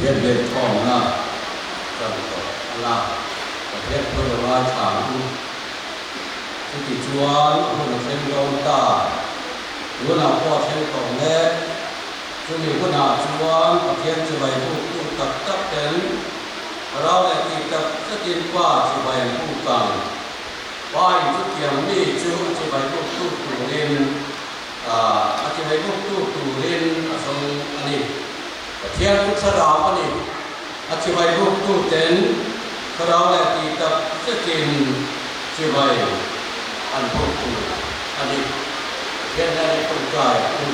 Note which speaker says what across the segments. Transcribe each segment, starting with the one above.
Speaker 1: thiên về phòng na rằng là thiết vừa là thẳng thì chuan vừa là thêm gông ta vừa là qua thêm tổng lệ chúng mình vừa là chuan và thiên chỉ bày vụ tập tập đếnเราเนี่ยที่จะกินว่าจะไปผู้กังว่าอยู่ที่เกี่ยงนี่จูจะไปพวกตู้ตูเล่นจะไปพวกตู้ตูเล่นส่งอันนี้เที่ยงทุกสระอันนี้จะไปพวกตู้เต็นเราเนี่ยที่จะกินจะไปอันพวกตู้อันนี้เที่ยงในคนใจตู้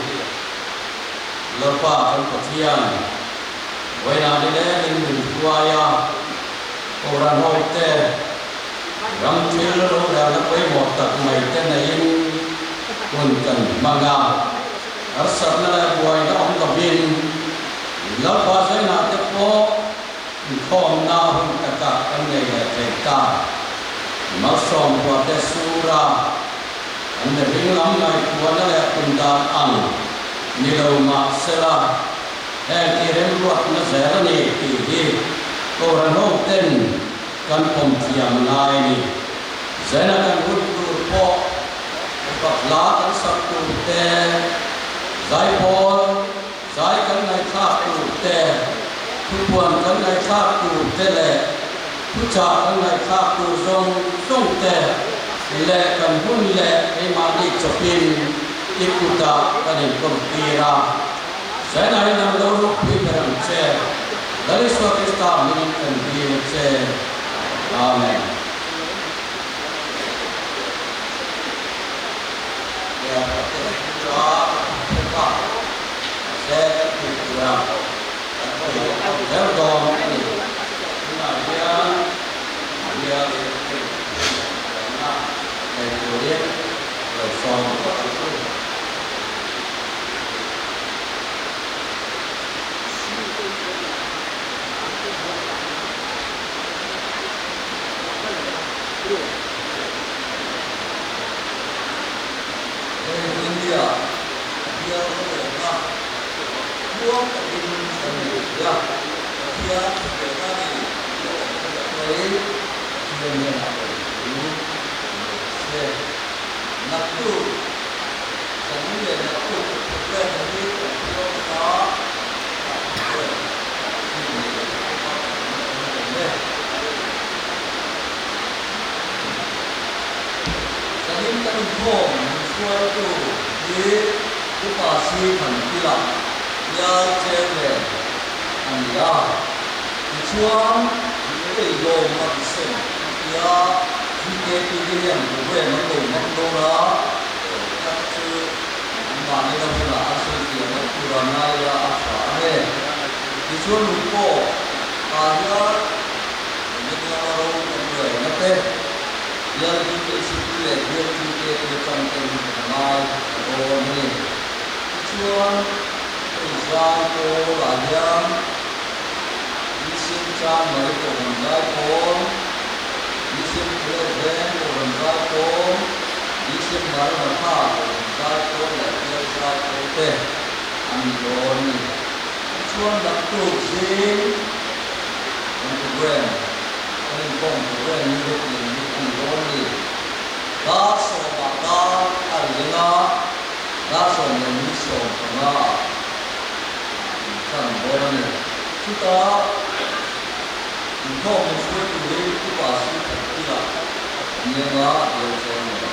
Speaker 1: แล้วป้าคนเที่ยงเวลาเดินหนึ่งตัวอยาโอรันโฮเต้รำเชื่อรู้แล้วนักไปหมดตัดไม่เต้นในยินคนกันบางอย่างอัศจรรย์เลยบวยน้องกับบินแล้วพอใช้หน้าเจ็บปวดข้อมหน้าหุ่นตะกักกันเลยเด็กตามาส่งตัวเตสุราอันเดินลำในตัวนั่นแหละคุณตาอังนิโรมาเสลาแห่งที่เริ่มรวดมาเสร็จนี่ที่โอรันโฮเต้นกันผมเทียมนายนี่เสนากันรุ่นดูพอกับลากันสักตูแต่สายพอสายกันในข้าตูแต่ทุกวันกันในข้าตูแต่แหละผู้ชายกันในข้าตูส่งแต่แหละกันหุ่นแหละให้มาดิจบินที่กุตากันในกรมปีราSaya nak lalu pikiran saya dari suatu staf minum dan saya, amen. Ya, doa berdoa, saya berdoa, saya berdoa ini, dia kemudian langsung India, dia berdoa, buang kebun sendiri, dia berdoa ni, dari dunia ini, nak tu, sendiri nak tu, bukan sendiri berdoa, sendiri kan home. Suatu di lokasi kantilah, ya cewek, anda dicuang di dom masing, ya jika yang boleh mendung lah, tapi mana yang pula asal dia kurangaya apa ni, dicuang lupa, ayat ini orang boleh nanti. Ya kita sekitar dia contoh mal orang tujuan usaha orang isim cam mereka orang pun isim present orang pun isim baru apa orang pun lagi orang pun ambil ni tujuan waktu sih untuk brand pun brand ni Loni, daso mata alina, daso meniso kena, kan boleh. Kita, untuk mensuai tulis itu pasti tidak. Ini lah yang saya.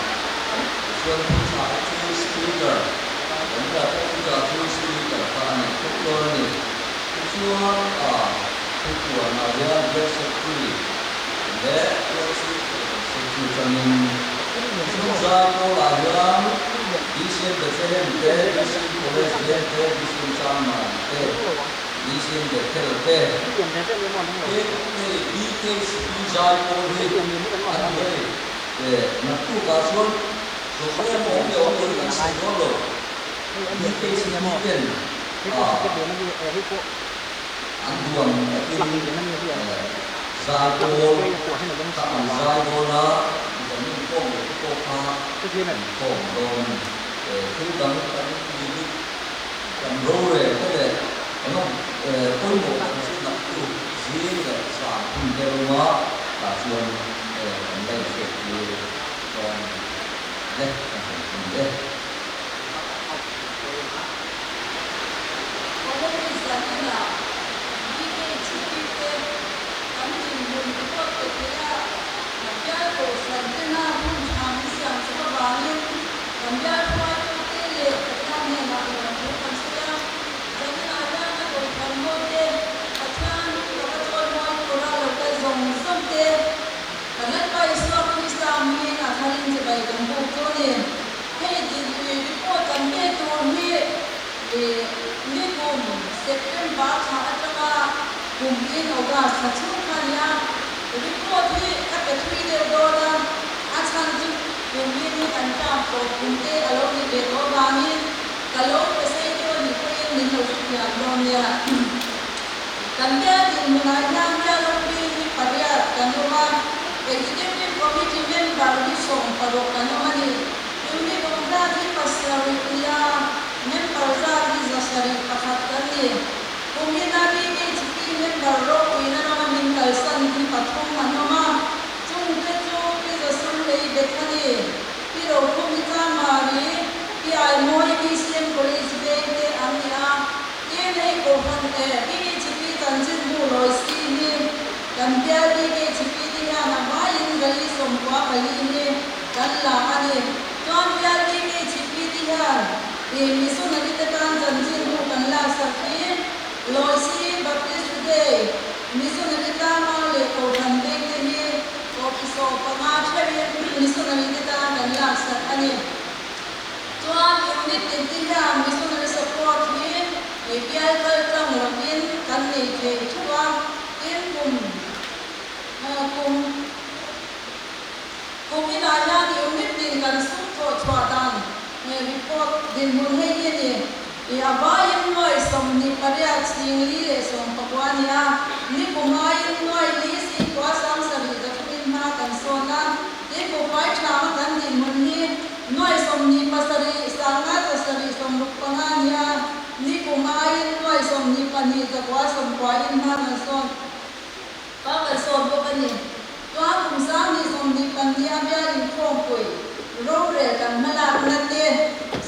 Speaker 1: Suatu cara tulis speaker, dan kita tulis speaker, kan itu Loni. Tujuan tujuan ada bersekali. Let Tujuan susah pelajaran, isim bersehen teh, isim boleh sehen teh, isim sama teh, isim betul teh. Kita susah boleh, nak tu kasuan, supaya orang yang sekolah, kita sihkan, anduan, Zai cô, tạm zai cô đó, giống như cô pha, cô đồn, thứ đắng đi cầm rô này, có thể nó tôi một sự là
Speaker 2: นี่กลุ่มเซปเทมเบอร์ชาอัตรากลุ่มอินออกาสัชุขันยาริโกที่อัตตรีเดโดนะอาชันจิกลุ่มอินกันจ้าโปรกลุ่มเตอโลนิเดโดบามิกะโลกเซโยนิโคอินนิโนสุยาโดเนียกันเดียดิมุนายามยาลบีนิปริยากันโนมาExecutive Committee member di Song Parokan Mani Yuni Bangda di Pasari Iya member Zari Zasari Pakatani Kuminari HP member Roku Inanama Minkal San di Patung Manoma Chung Tejo Pisa Sunday Betani Piro Kumita Mari P.I. Moi BCM Police Bete Amia DNA Kohan BHP Tanjin Buloy Sini Gambia BHP na mayin gali somwa kali ni kanla ani ton ya ni chipiti ha miso na ditetan janjin hu kanla sakhi loisi baptist today miso na ditama le ko bande ni ko kiso pama chhe miso na ditetan kanla sak ani ton unit tinha miso na support ni API kal tang login kan ni je chwa in kung inaya ni unit din kan sutro chwadan report din mun hei ni abayin noi som ni paria chingli le som pakwania ni kumayin noi li si kwa sam sari da kuin ma kan sona ni ko pai thama kan din mun ni noi som ni pasari sanga ta sari som rupangania ni kumayin noi som ni pani da kwa som kwa in ma kan son pa kan son bo kan niตัวคุณสามีสมดีปัญญาเบียรินคงคุยโรงเรียนกันมาลานันเต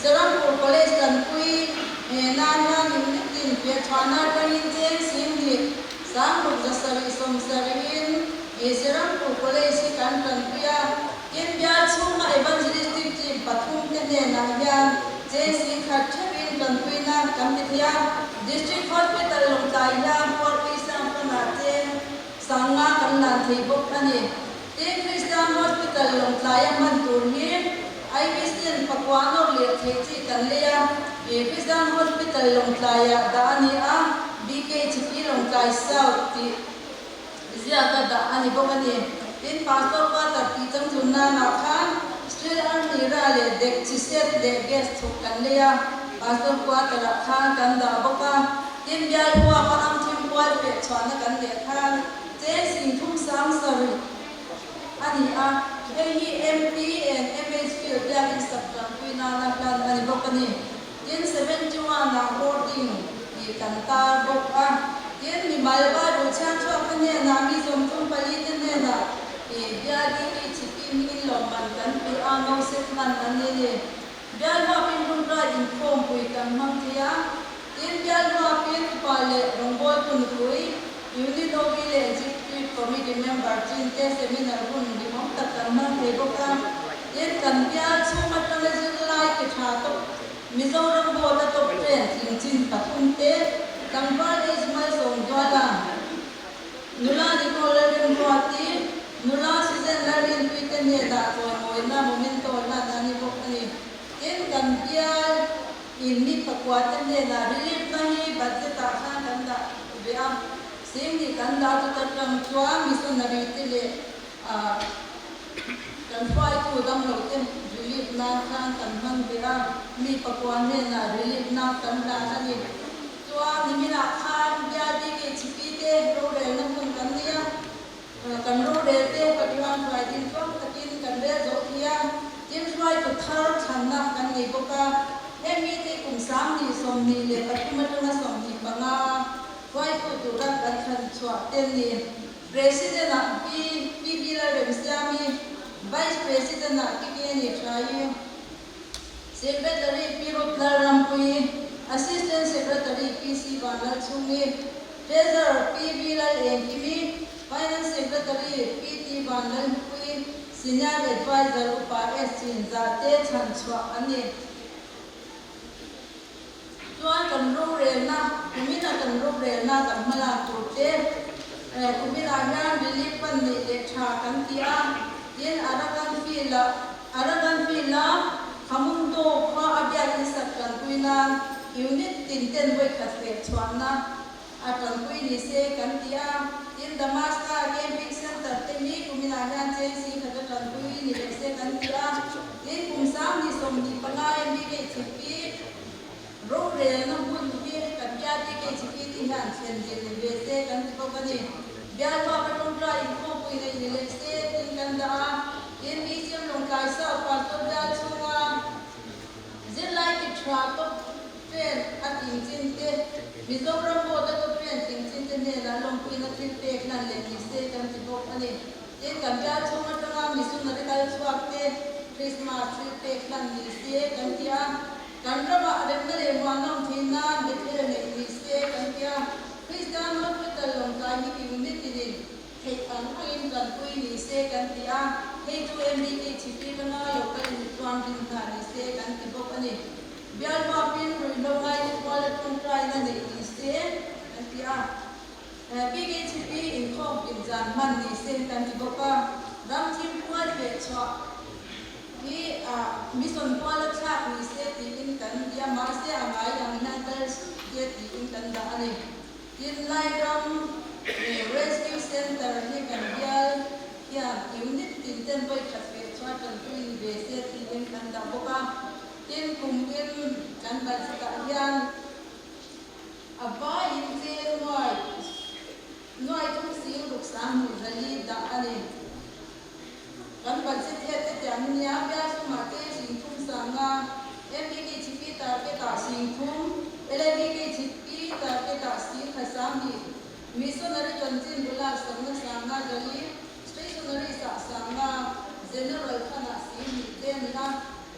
Speaker 2: สระบุรีคอลเลจกันคุยนานนิมิตินเปียชานากันอินเจนสิงดีสามบุตรสรีสมสรีอินสระบุรีคอลเลจกันคุยเย็นเบียร์ชุ่มมาเอวันจิริสติกจีปฐุมเทเนนาเบียเจนสิงขัดเชวินกันคุยนากัมพิทยาดิสทริกฮอสพิทอลลงใจยาฟอร์ปีสัมปนาเจสังฆากันนันทีบุกนี่ที่คริสเตียนฮอสพิทอลลงใจมันตัวนี้ไอคริสเตียนปักวานอเลียที่จีกันเลียคริสเตียนฮอสพิทอลลงใจดานีบีเคจีพีลงใจเซาที่เสียกันดานีบุกนี่ที่พาสตอร์ว่าตัดที่จังจุนนานาคันสตรีอันนี้ราเลเด็กชิเซตเด็กเกสทุกกันเลียพาสตอร์ว่าตัดคันกันดาบุกที่ยายว่าพนังทีมว่าเป็ดชวนกันเลียคันเจสิงทุ่งสามสรีอันนี้MP and MHP เรียกอินสตาแกรมคุยนานากันอันนี้บอกนี่ยิน71นาโฮดดิ้งยี่กันตาบอกยินมีมาลบาดูช่างช่วยกันเนี่ยนามีสมทุนผลิตเนี่ยนะเบียดีที่ชิปิมีลมมันกันปีอาโนเซฟมันอันนี้เนี่ยเบียร์ว่าเป็นคนได้อินโฟมคุยกันมั่งที่ยินเบียร์ว่าเป็นปาเลรงบอลตุนคุยยูนิโนบิเลจิCommittee member Chin Te seminar pun di Mokta Kanman Teboka Yen kan biar cuma tangan jelai ke chato Mizoram bola top ten Chin Patung Te Kampar Ismail Song Jwala Nula Nicola Rimwati Nula Susan Larin Piten Yeda Toy Moina Momento La Nani Bokani Yen kan biar ini kekuatan Yeda Relief nahi budget akan kanda biar Sing di kanda tu terkam cua missionary tile kan fai tu dam loten relief na kan man bira mi pakuan na relief na kan da ni cua ni mina khan dia di ke chipite ro re na kun kan dia kan ro re te patiwan fai din ko takin kan re zo thia tin fai tu thar chan na kan ni boka he mi te kum sam ni som ni le patumata na som ni banga Why put to run that transfer? Tell me, President P.B. Ramsami, Vice President Kikeni Trayu, Secretary P. Rampui, Assistant Secretary P.C. Banalsumi, Treasurer P.B. MPB, Finance Secretary P.T. Banalpui, Senior Advisor Upa S. Zate Transfer Ani. Tuan kan ro rena, kumina kan ro rena kan mala turte, kumina ngan dilipan ni lekha kan tia, yen aragan fila, kamundo pa abya isat kan kuina, ยูนิตตินเต้นไว้ขัดเฟชวนนะอาจารย์คุยนิเซกันที่อินดามาสตาเกมพิกเซนเตอร์เทมีกุมินาญาเจซีขัดอาจารย์คุยนิเซกันที่อินกุมสามนิสมนิปงายมีเกจิปีโรงเรียนน้ำบุญที่กับญาติเกจิปีที่งานเช่นเดียวเวเซกันที่พวกนี้เบียร์ว่าเป็นคนไทยพวกคุยในนิเซตินกันดาอินมีเสียงลงกายเศร้าปาตัวดาชัวเจไลที่ทราบเพื่อนอาทิตย์จินเตมิโซรำโบดก็เพื่อนจินจินเตเนี่ยนะลงคุยนักทริปเอกนั่นเลยนิเซกันที่พวกนี้เอ็นกับญาติชัวร์จังมิสุนักการสวัสดิ์คริสต์มาสทริปเอกนั่นนิเซกันที่กันระบาดเรื่องนั้นเองวันน้องที่น่าเด็กเรื่องนิเซกันที่คริสต์มาสก็ลงกายที่อยู่มิตรดินเหตุการณ์กันคุยนิเซกันที่ให้ตัวเอ็มดีที่ชิปีกันนะอยู่กันในวันดินทานิเซกันที่พวกนี้เบียร์มาเป็นรุ่นน้องไอ้ที่ว่าเรื่องคนไทยนั่นเองนิเซกันที่พี่เกจิปีอินคอมอินจานมันนิเซกันที่พวกดังที่พูดเวชที่มีส่วนตัวลักษณะนิเซติอินกันที่มาเสียหายอย่างนั้นแต่เกียรติอินกันได้เลยยินไล่ดำrescue center ที่กันเบียร์ที่ยูนิตตินเต้นไปขัดเวชกันคุยเวเซติอินกันได้พวกอินคุมอินกันบัดสกัดยันบ่าอินเจน้อยทุกสิ่งทุกสามมุจลิดาอันนี้กันบัดสิเทศแต่มันยาเบียสมาเตสิ่งทุ่มสังกามีกิจพิตาเกตาสิ่งทุ่มมีกิจพิตาเกตาสิ่งขสามีมิสนารีจนจินบุลาสังสังกาจลีสเตชันนารีสังกาเจเนอเรลขนาสิ่งนี้เดนนะ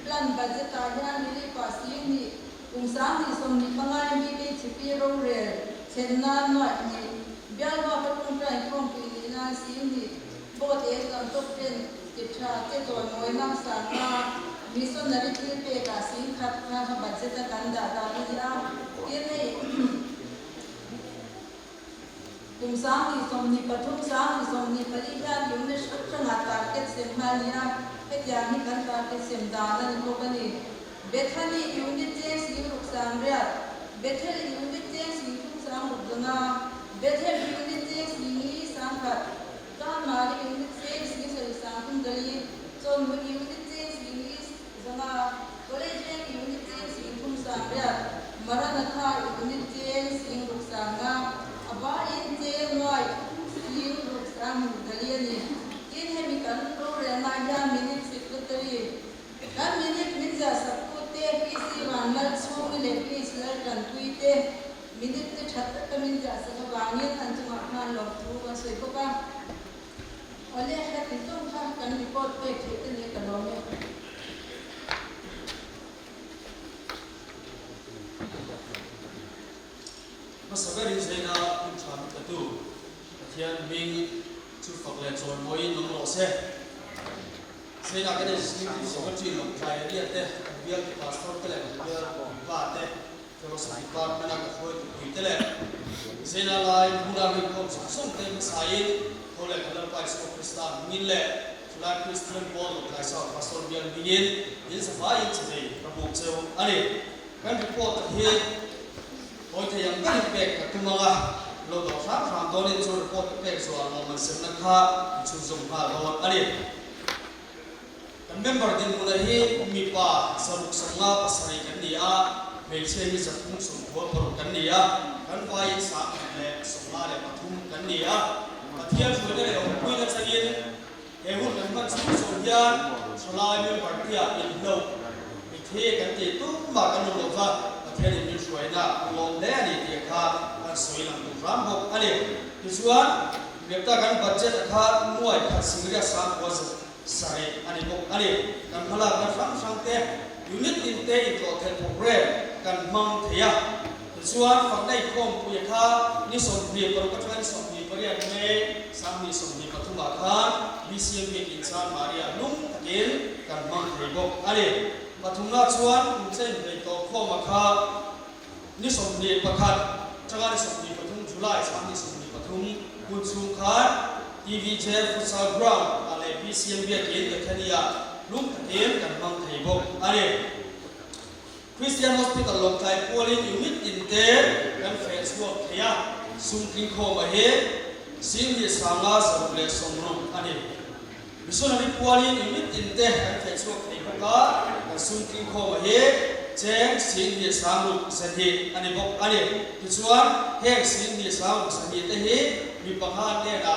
Speaker 2: plan budget tanya mili pasing ni umsam ni som ni pangai mi ke chipi ro re chenna no ni bial ba pa tung trai kom pi ni na sim ni bo te kam to pen ti tha te to noi nam sa na mi son na ri ti pe ka sim khat na ha budget ta kan da da ni a ye nei umsam ni som ni pathum sam ni som ni pali ga yum ne shakha target sem ma ni aให้ยามีการตาเป็นเสียงดานั่นพวกนี้เบทัลลี่ยูนิตเจสิงลูกสามเรียเบทัลลี่ยูนิตเจสิงลูกสามบุตรนาเบทัลลี่ยูนิตเจสิงนี้สามขัดการมาลียูนิตเจสิงสามคุณดลีจนวันยูนิตเจสิงนี้สนาก็เลยเจยูนิตเจสิงลูกสามเรียมารานาคายูนิตเจสิงลูกสามนาอบาอินเจน้อยสิงลูกสามบุตรลีนี่อินให้มีการรู้เรื่องนายามินิสิบกุตรีการมินิมิจฉาสักกุตเตพีซีวันนัดช่วงเล็กพีสเลกันคุยเตมินิที่ชัดก็มิจฉาสักบางอย่างอันจะมาหาหลอกทูกันสวยก็ว่าวันนี้แค่ติดต้องทำกันรีพอร์ตไปที่ตัวเล็กกันเราเนี่ย
Speaker 3: มาสักการิเซนาคุณชามกระตูเทียนมิงชุดฝักเล็กส่วนมวยน้องโลเซ่เซนาก็ได้สิ่งที่สมจีนลงใจเรียกเต้เบียร์พาสปอร์ตเล็กเบียร์บ้าเต้เฟโรสติการ์มันก็คอยคุยเต้เล็กเซนาไลน์บุรามิคอมส่งเต็มสายเขาเล็กเขาเล่นไปสปอร์ตคริสตันมินเล่ฟลาคริสเตียนบอลไลซ่าพาสปอร์ตเบียร์มินินยินสบายยินเฉยระบบเซลอันนี้การรีพอร์ตที่โอ้ยแต่ยังไม่เป็กกับตัวมาเราต้องฟังฟังตอนนี้ช่วยรีพอร์ตเป็กส่วนมันเสนอค่าชุดส่งค่าเราอันนี้กันเมมเบอร์ดินคนที่มีป่าสรุปสังฆาภาษากันดีอ่ะไม่ใช่ที่จะพุ่งส่งหัวปลุกกันดีอ่ะกันไว้สามเล่ส่งมาเล่ปฐุมกันดีอ่ะมาเที่ยวช่วยได้เลยคุยกันสักนิดหุ่นกันมันสุ่มส่งยานสลายเมมเบอร์ที่อินโดมีเทกันตีตุ้มมากันลงว่าประเทศนี้ช่วยนะลงแดนนี่ที่ข้ากันสวยหลังดูรำบกอันนี้ที่ส่วนเรียกกันบัตเจ็ตข้ามวยข้าสิ่งที่สามว่าสายอันนี้บอกอันนี้กันพลังกันฟังเตะยูนิตอินเตอินโตเทนโปรแกรมกันมังเทียส่วนฝั่งในกรมปุยข้านิสมบีปรกฏนิสมบีปริยัติเมสามีสมบีปฐุมอาคารวิเชียนอินซานมาริอาลุงตะเกียนกันมังเทียบอกอันนี้ปฐุมราชส่วนเส้นในโตข้อมาข้านิสมบีประคัดจังหวัดนิสมบีปฐุมจุฬาสามีสมบีปฐุมกุศลขาดTVJ Futsal Ground อะไร PCM เบียดเย็นกับแค่นี้ลุงตะเกียนกันมังไทยบอกอะไรก Christian Hospital ลงใจปัวลินอยู่มิดอินเตอร์กันเฟซบุ๊กเฮียซุ่มกินโคมาเฮสิ่งที่สร้างอาสรุปเลยสมรุปอันนี้มิส่วนนี้ปัวลินอยู่มิดอินเตอร์กันเฟซบุ๊กเฮียก็กันซุ่มกินโคมาเฮเจ้งสิ่งที่สร้างรูปสันติอันนี้บอกอันนี้ที่ส่วนเฮงสิ่งที่สร้างรูปสันติแต่เฮมีปัญหาเนี่ยนะ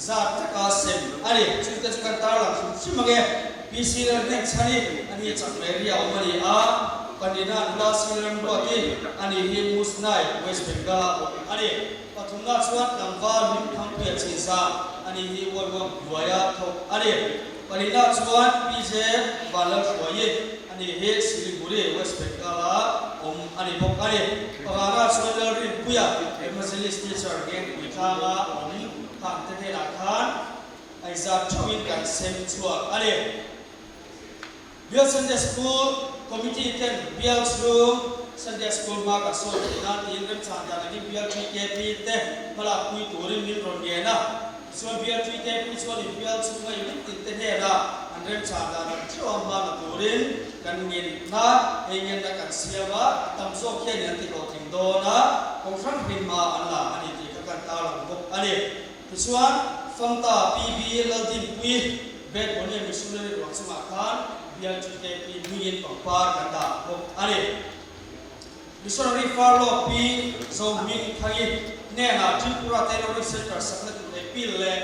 Speaker 3: Zat kasim, ani cuta cuta taruh, cuma ke PCR ni cari, ani cak Maria umari a, kandina nula silam buati, ani hi musnai West Bengal, ani patungga cuat langkah ni hampir cinta, ani hi warga buaya thok, ani kandina cuat PCR balak buaya, ani hi Siliguri West Bengal ani bok ani, pagana cuat dari buaya, emergency teacher gen withangaทางเทศนาไอซาช่วยกันเซมชัวอะไรเบียร์ซันเดย์สคูลคอมมิชชั่นเต็นเบียร์รูมซันเดย์สคูลมากับโซนนาทีเริ่มสานจากนี้เบียร์ทีเกปีเต้มาลาคุยตัวเรื่องมิลล์เนียนะส่วนเบียร์ทีเกปีส่วนเบียร์ซูมาอยู่ที่ติดเทนะอันเริ่มสานจากนี้ช่วงมาตัวเรื่องกันเงินนะเงินนักการเสียว่าตั้งโซ่แค่เงินที่เราถึงโดนะของครั้งพิมมาอันละอันนี้ที่กันตาหลังพบอันนี้ส่วนฟังตาปีบีเราดินปุยเบ็ดวันนี้มิสุนัยหลวงสมัครขันเบียร์จุดเด็กปีมีเงินปังปาร์กันดาพบอันนี้มิสุนัยฟาร์โลปีโซมินทัยเนี่ยนะจุดประเทศเราได้เซ็นต์สักนิดเด็กปีเล่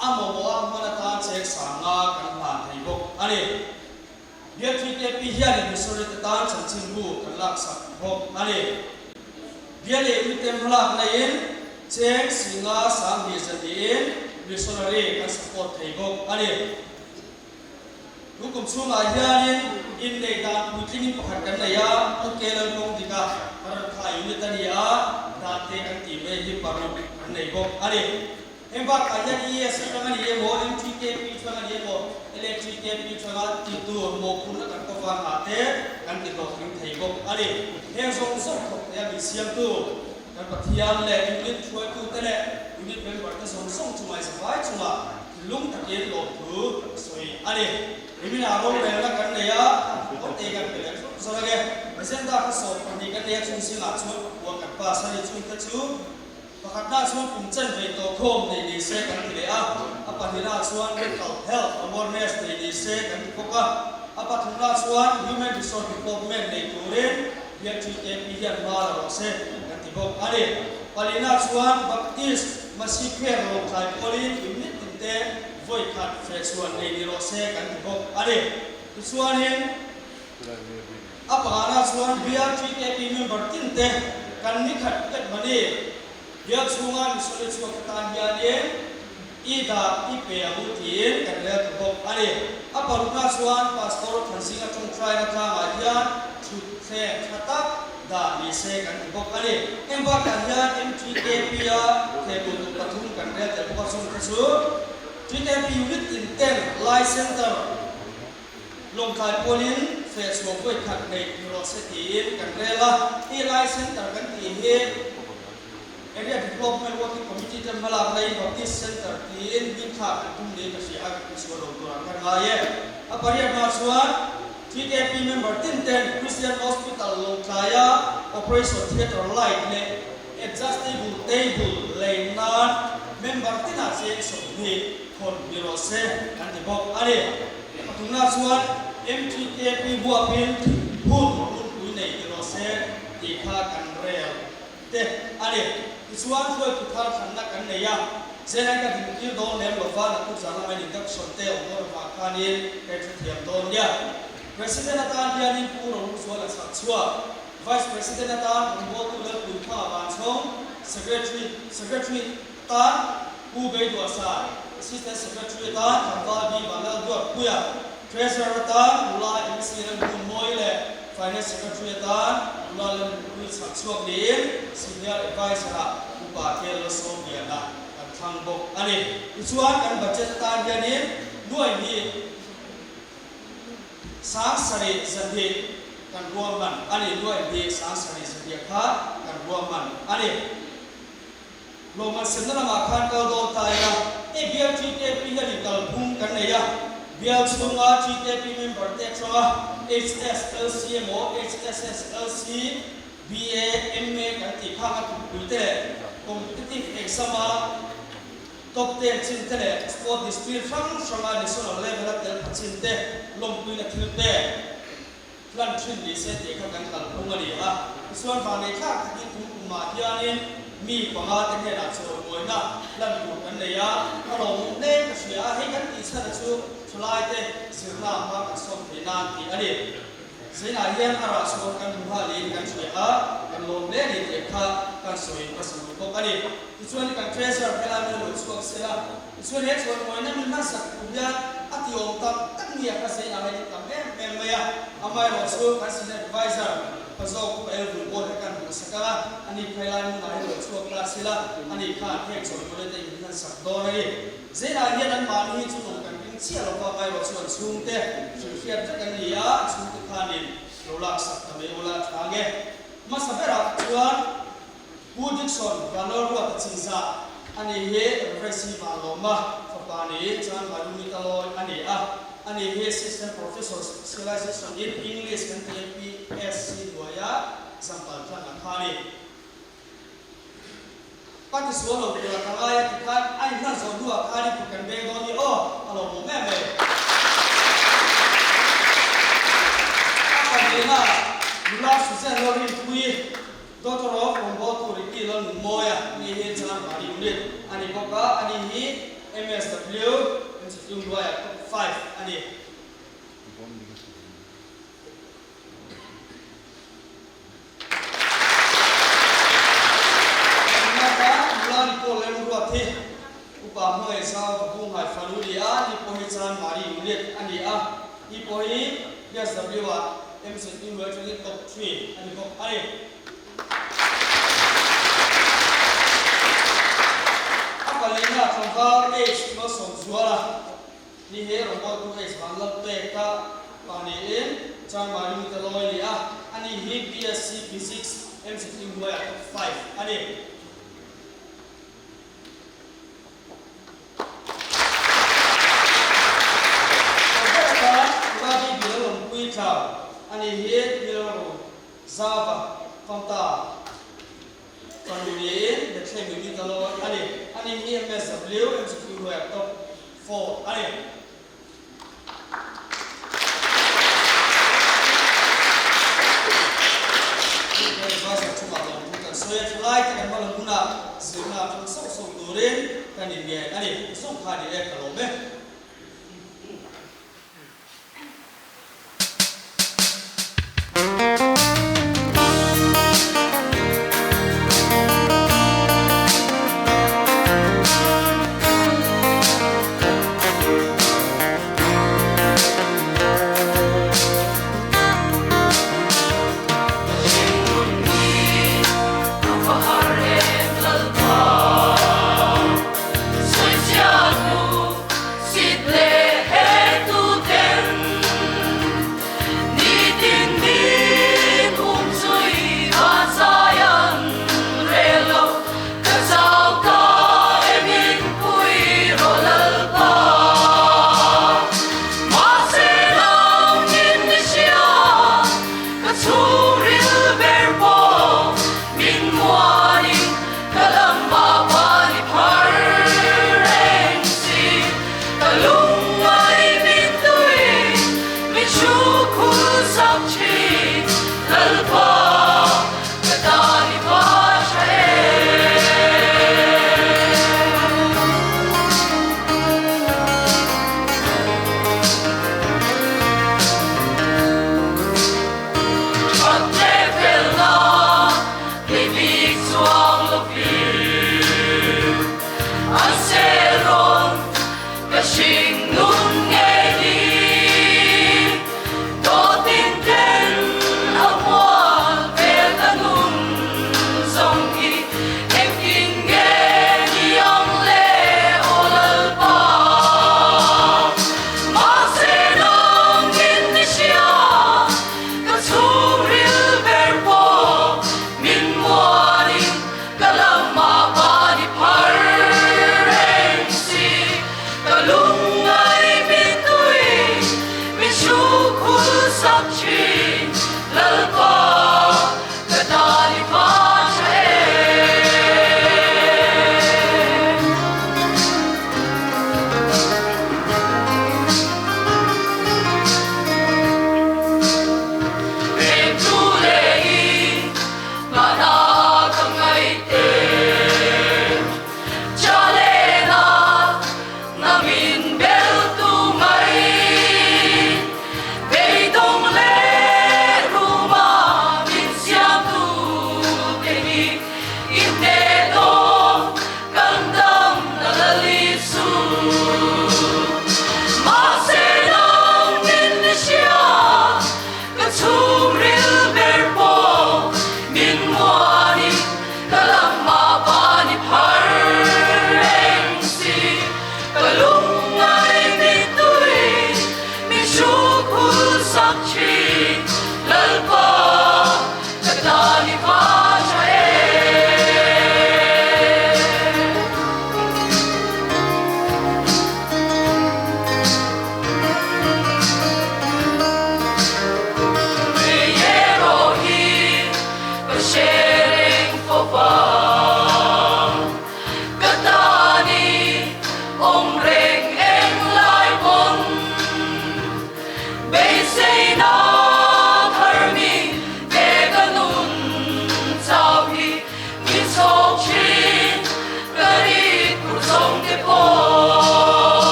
Speaker 3: อาโมโมอามันตาเช็คสังงากันผ่านให้พบอันนี้เบียร์จุดเด็กปีเฮียนี่มิสุนัยตาฉันชิงบูกันลักษณะพบอันนี้เบียร์เลี้ยงเต็มพลังในเช็คสิงห์สามเดือนเดือนมิชชันนารีกันสปอร์ตไทยบกอันนี้ลูกกลุ่มช่วงอาเฮียนี่อินเดียการพูดที่นี่ประหัตกันเลยอ่ะโอเคแล้วน้องดิกาเราถ่ายอยู่ในตอนนี้อ่ะดาเตกันทีเวฮิปารุกันเลยบกอันนี้เอ็มบักอาเฮียนี่สิ่งที่มันยี่โมเอ็มทีเคปีช่วงยี่โมอิเล็กทริกเคปีช่วงที่ตัวโมคุณกันก็ฟังหาเตกันติดต่อถึงไทยบกอันนี้เฮงส่งส่งเนี่ยมีเสียงตัวกันปะเทียนแหละยูนิตช่วยกูแต่แหละยูนิตเป็นบริษัทส่งจุ่มไอ้สบายจุ่มอ่ะลุงตะเกียบหลบถือสวยอันนี้มีอารมณ์แรงแล้วกันเลยอ่ะก็เตะกันไปเลยส่วนอะไรไม่ใช่ตาเขาสอบคนนี้กันเลยชุ่มสิ่งอ่ะชุ่มหัวกันป้าใส่ชุ่มตะชุ่มประคับหน้าชุ่มปุ่มเจนไปตัวโคมในดีเซกันเลยอ่ะอ่ะปะที่หน้าชวน mental health awareness ในดีเซกันพวกอ่ะอ่ะปะที่หน้าชวน human resource development ในตัวเรื่องเรียนที่เอ็มพีเรียนมาแล้วเสร็จบอกอันนี้ปรินาชวนบัพติสมาสิเพื่อลงใจปรินอิมิติเตไว้ขัดเฟชวนในนิโรเซกันบอกอันนี้ชวนเห็นอัปหานาชวนเบียร์ที่เอพีมีบัตตินเตกันนิขัดเกิดมาดีเบียร์ชวนสุดชวนตานยาเองอีดาอีเปียบุตรีกันเรียกบอกอันนี้อัปหานาชวนพาสตอร์ทันสิงห์จงใจนะครับอาจารย์ชุดเสกขัดดาลิเซกันบอกอันนี้เอ็มบักกันยาเอ็มทีเอพีอาเทบุตรปฐุมกันเรียกแต่พวกส่งกระสุนทีเอพีวิทอินเต็นไลเซนเตอร์ลงขายโพลินเฟสบุ๊กไว้ขัดในยูโรเซตีกันเรียกละที่ไลเซนเตอร์กันที่เฮเอเรียที่พบไม่ว่าที่คอมมิชชั่นมาลาในบัพติสเซ็นเตอร์ที่อินดิขาดทุ่มนี้ก็เสียกิจวัตรตัวกันไงอ่ะปริยัติมาส่วนที่เอพีเมมเบอร์10 Christian Hospital ลงขาย Operation Theater Light เนี่ย Adjustable Table เลยนั้นเมมเบอร์ที่น่าเสียสมเหตุคนยูโรเซกันที่บอกอันนี้ปฐุมนาส่วน MTKP บัวพินพูดคุยในยูโรเซที่พากันเร็วแต่อันนี้ส่วนช่วยทุกท่านขันนักกันเนี่ยเส้นนั้นก็ถึงที่โดนเลี้ยงหลบฟ้าและผู้สารไม่ถึงกับสนเตอของฝากคานี้แก่เทียมโดนเนี่ยPresident Atan Yanin Purong Suala Satsua, Vice President Atan Mbotul Pulpa Banchong, Secretary Tan Ubay Duasai, Assistant Secretary Tan Abadi Balal Duakuya, Treasurer Tan Mula MC Mumoyle, Finance Secretary Tan Mula Lemul Satsua Lin, Senior Advisor Upakel Somiana, and Tangbok Ani, Isuan and Budget Atan Yanin, Nuaiสางสริสติกันรวมมันอันนี้ด้วยดีสางสริสติค่ะกันรวมมันอันนี้โลมันเสนอมาคันก็โดนตายละเอเบียที่เอพีนี่กัลพุ่งกันเนี่ยเบี bial chunga GTP member te chunga HSLC mo HSSLC BA MA kan ti khanga tu puite competitive exam top 10 chin te sport district from national level tel chin te lom puina thil te plan thin ni se te kha kan kal ngari ha suan fa ne kha ki tu ma hianin mi panga te he ra chu moina lan ku kan le ya alo ne ka sia he kan ti sa chu chulai te sirna ma ka som te na ti ani sina hian ara so kan ha le kan chu a kan lo ne ni te kha kan soi ka su ko ani chuan kan treasure pela no chu se la chuan he chuan moina min na sak ku ya ati om tam tak ni ka se na he tam em me ya amai ro chu kan sin advisor pasok ku el bu ko kan saka ani phailai na ro chu class sila ani kha he chu ko le te min sak do na ni zena hian an ma ni chu no kan king chia lo pa mai ro chuan chung te chu hiat ta kan ni ya chung te khanin lo lak sak ta me ola thage ma sabera chuan Woodson Ganor wa Tsinsa ani he resi ma loma fapani chan marumi talo ani he assistant professor specialization in English and PSC doya sampal thang khani pati solo kula kaya kan ai na so dua khani kan be do ni o alo mo me apa na dula susen lorin kui Doctor of Romboto Rikilon Moya, ni he Chan Mari Unit, ani Boka, ani he MSW, Institute Loya, top 5, ani. Naka, Mulan ko lem ruati, upa mo sa bung hai faluria, ni po he Chan Mari Unit, ani ni po he MSW, Institute Loya, top 3, ani Boka, ani. Palina thongka age no som zuala ni he robot tu age banlap te ka pani in chan mari ta loi ni ani he BSc physics MCQ boy 5 ani Babi bilon kui chao ani he bilon Java Fanta Kanunin, the claim we need a lot. Ani MSW, MCQ who have top 4. Ani. So if like and Malaguna, Sina from so Durin, can in the end, Ani, so hard the economic.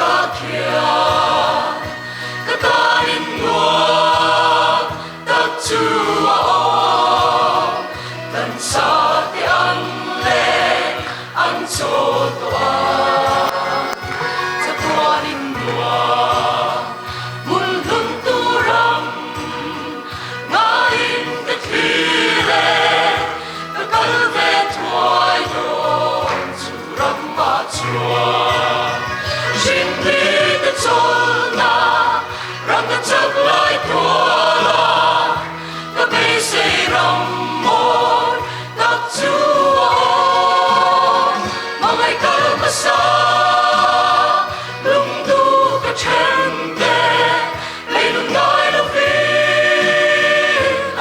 Speaker 4: ta kia ta ta in ngua ta chua tan sa te an le an cho toa ta tua in ngua mun lun tu ram nga in te khile ta kal ve thoi yo chu ram ma chua shin pi te chol na ram ta chak lai tua la ta be se ram mo ta chua ma ngai ka ma sa lung du ka chen te lấy lung ngai lo vi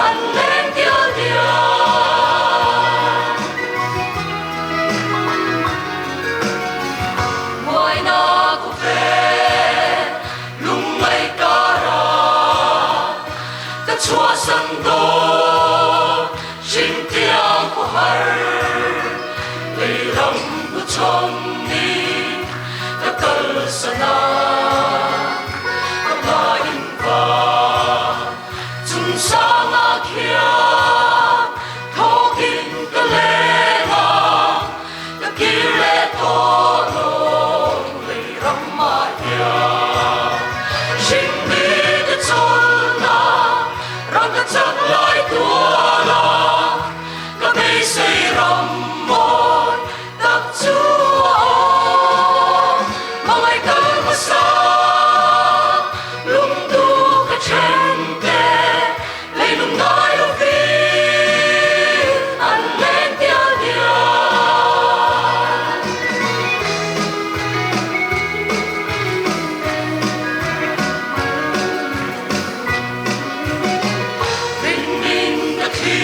Speaker 4: an len dia dia moi na ku ve lung ngai ka ra ta chua san do shin tiang ku har lấy ram ku chon ni ta kal sana ta in va chung sa ma kia tho kin ka le na ta ki le to no lấy ram ma ya shin ni ta chol na ram ta chak lai tua la ka be say ram mo ta chua ma ngai ka ma sa lung du ka chen te lấy lung ngai lo vi an len dia dia bình minh ta khi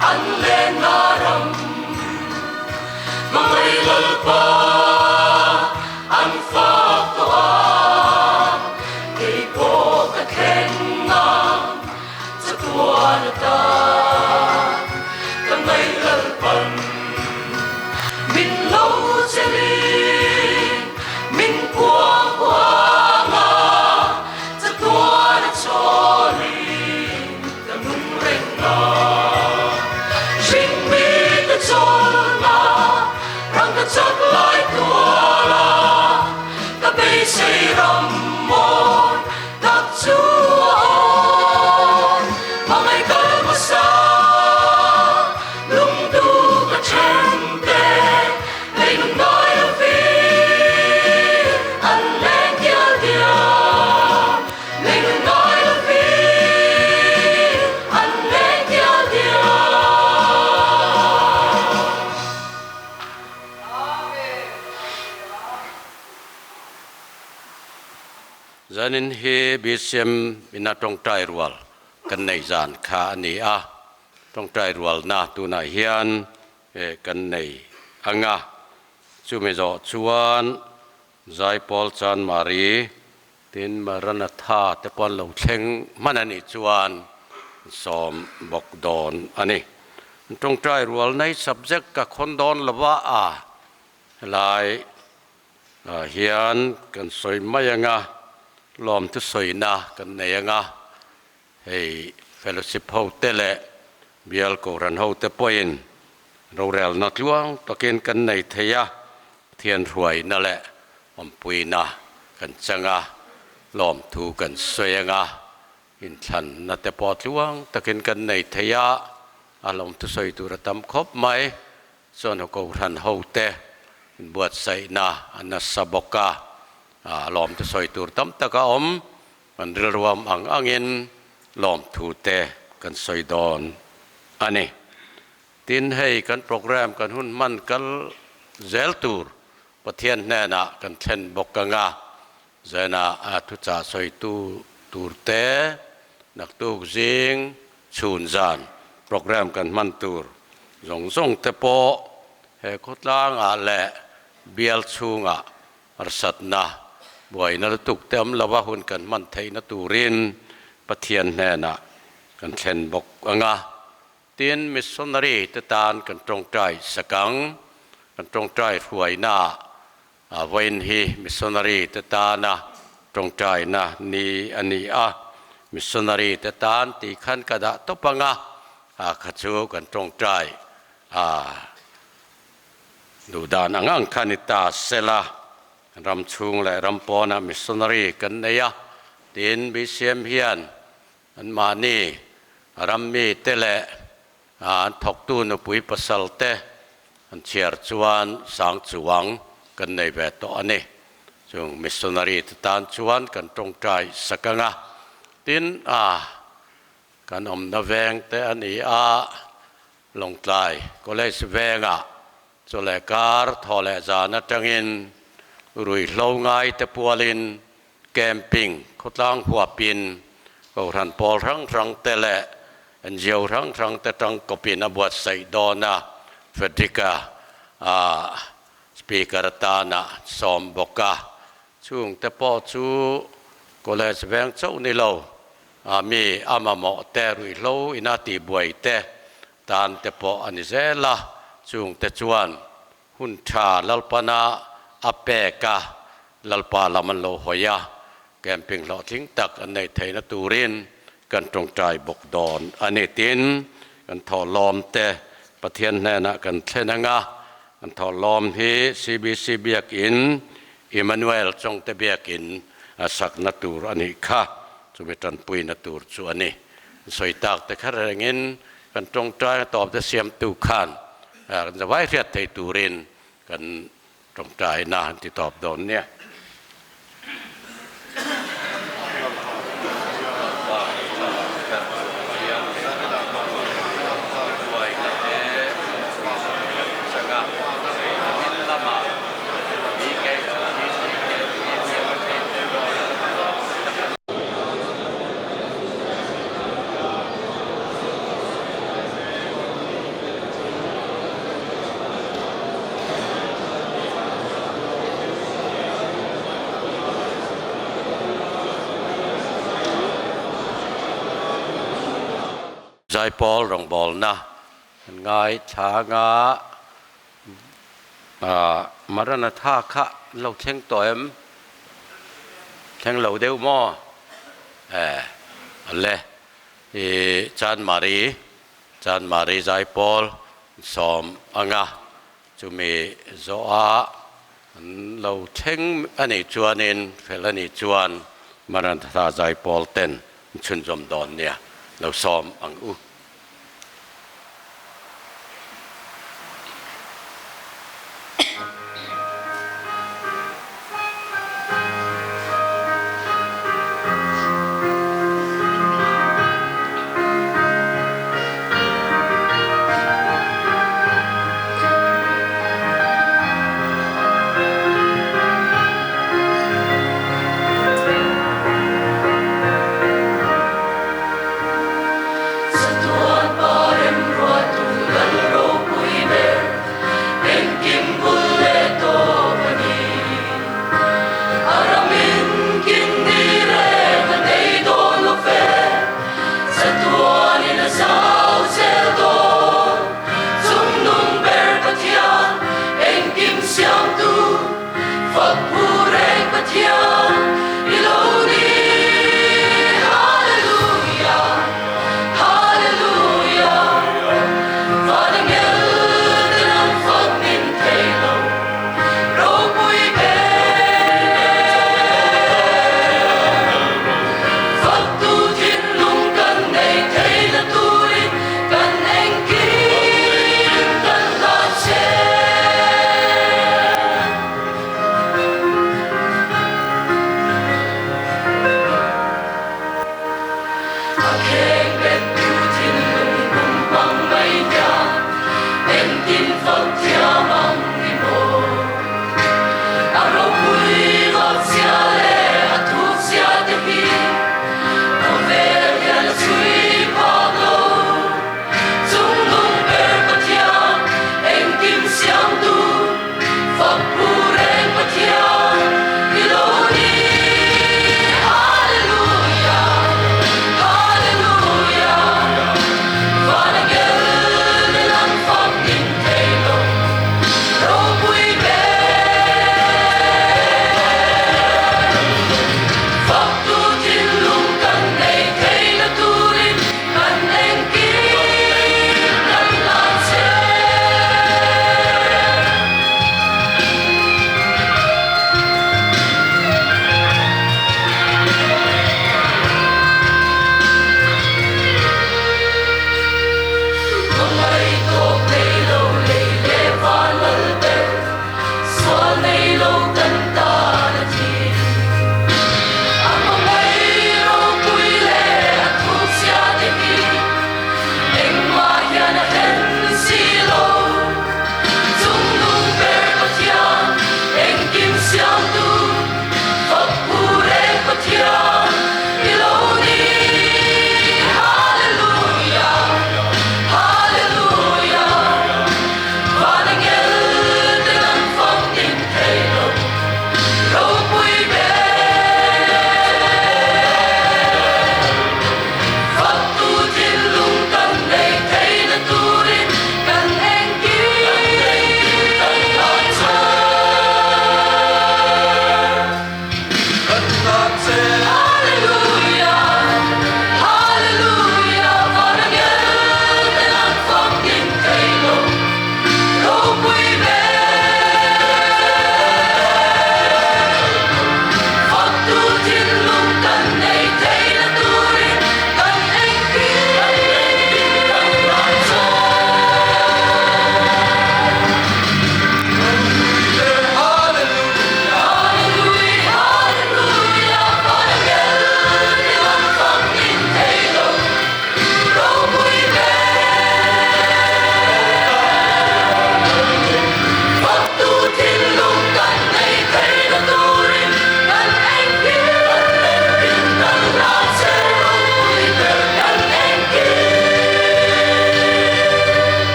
Speaker 4: an len na ram ma ngai lal pa an fa to a ke ko ka khen na sa tua na ta ka ngai lal pan min lo che li min quang quang a sa tua na cho li ka nung reng na shin mi ta chol na rang ka chak lai tua la ka be say ram mo ta chua ma ngai ka ma sa lung du ka chen te lấy lung ngai lo vi an len dia dia lấy lung ngai lo vi an len dia dia
Speaker 1: zanin he bisem ina tong tai rual kan nei zan kha ani a tong tai rual na tu na hian kan nei anga chu me zo chuan zai pol chan mari tin marana tha te pon lo thleng manani chuan som bok don ani tong tai rual nei subject ka khon don lawa a lai hian kan soi mayanga lom tu soi na kan nei anga hei fellowship ho te le bial ko ran ho te poin ro rel na tluang takin kan nei theya thian ruai na le om pui na kan changa lom thu kan soi anga in than na te po tluang takin kan nei theya alom tu soi tu ratam khop mai son ho ko ran ho te buat sai na ana saboka lom tu soi tur tam taka om an rilwam ang angin lom thu te kan soi don ani tin hei kan program kan hun man kal zel tur pathian hne na kan thlen bokanga zena thu cha soi tu tur te nak tu jing chun zan program kan man tur zong zong te po he khotlang a le bial chunga arsat na buai na tuk tem lawa hun kan man thei na turin pathian hne na kan thlen bok anga tin missionary te tan kan tong trai sakang kan tong trai huai na วันฮีมิสซนารีเตตานะตรงใจนะนี่อันนี้มิสซนารีเตตานตีขันกระดาตปังขัดชูกันตรงใจดูดานอังคันิตาเซลารำชุงและรำปอนะมิสซนารีกันเนียตีนบิเซียมเฮียนอันมานี่รำมีเตเลทกตูนปุยปัสสลเตอันเชียร์จวนสังจวงกันในเวทอันนี้จึงมิสซนารีตานจวนกันตรงใจสักงะตินกันอมนาแวงแต่อันนี้ลงใจก็เลยสแวงจเลการทอเลจานัจังอินรุยโลงายแต่ปัวลินแกมปิงขดล้างหัวปินก็ทันปอลทั้งทั้งเตเลอันเจียวทั้งทั้งแต่ทั้งก็ปินอบวชใส่ดอนะเฟดิกาสปีกร์ตานะสอมบกะช่วงแต่พอชูก็เลยแสดงเจ้าในเรามีมาหมอแต่รุยโลอินาตีบวยแต่ตานแต่พออันนี้เสละช่วงแต่ชวนหุ่นชาลัลปนาอเปกะลัลปาลามันโลหอยาแกมพิงหล่อทิ้งตักอันในไทยนตูรินกันตรงใจบกดอนอันนี้ตินกันทอลอมแต่ประเทศแน่นะกันเทนังกันทอลอมที่ซีเบียกินอิมมานูเอลจงเตเบียกินสักนตูรอันนี้ค่ะสุเมตันปุยนตูรส่วนนี้สวยตากแต่ข้าราชการกันตรงใจตอบจะเสียมตูขานกันจะไว้เรียดไทยตูรินกันตรงใจนานที่ตอบโดนเนี่ยใจปอลรองบอลนะง่ายช้างมรณะท่าคะเราเช่งตัวเช่งเราเดียวมออะไรจานมารีใจปอลสอมจุมีโซเราเช่งอันนี้จวนเฟลนี่จวนมรณะท่าใจปอลเต้นชุนจมดอนเนี่ยเราซ้อม
Speaker 4: สะท้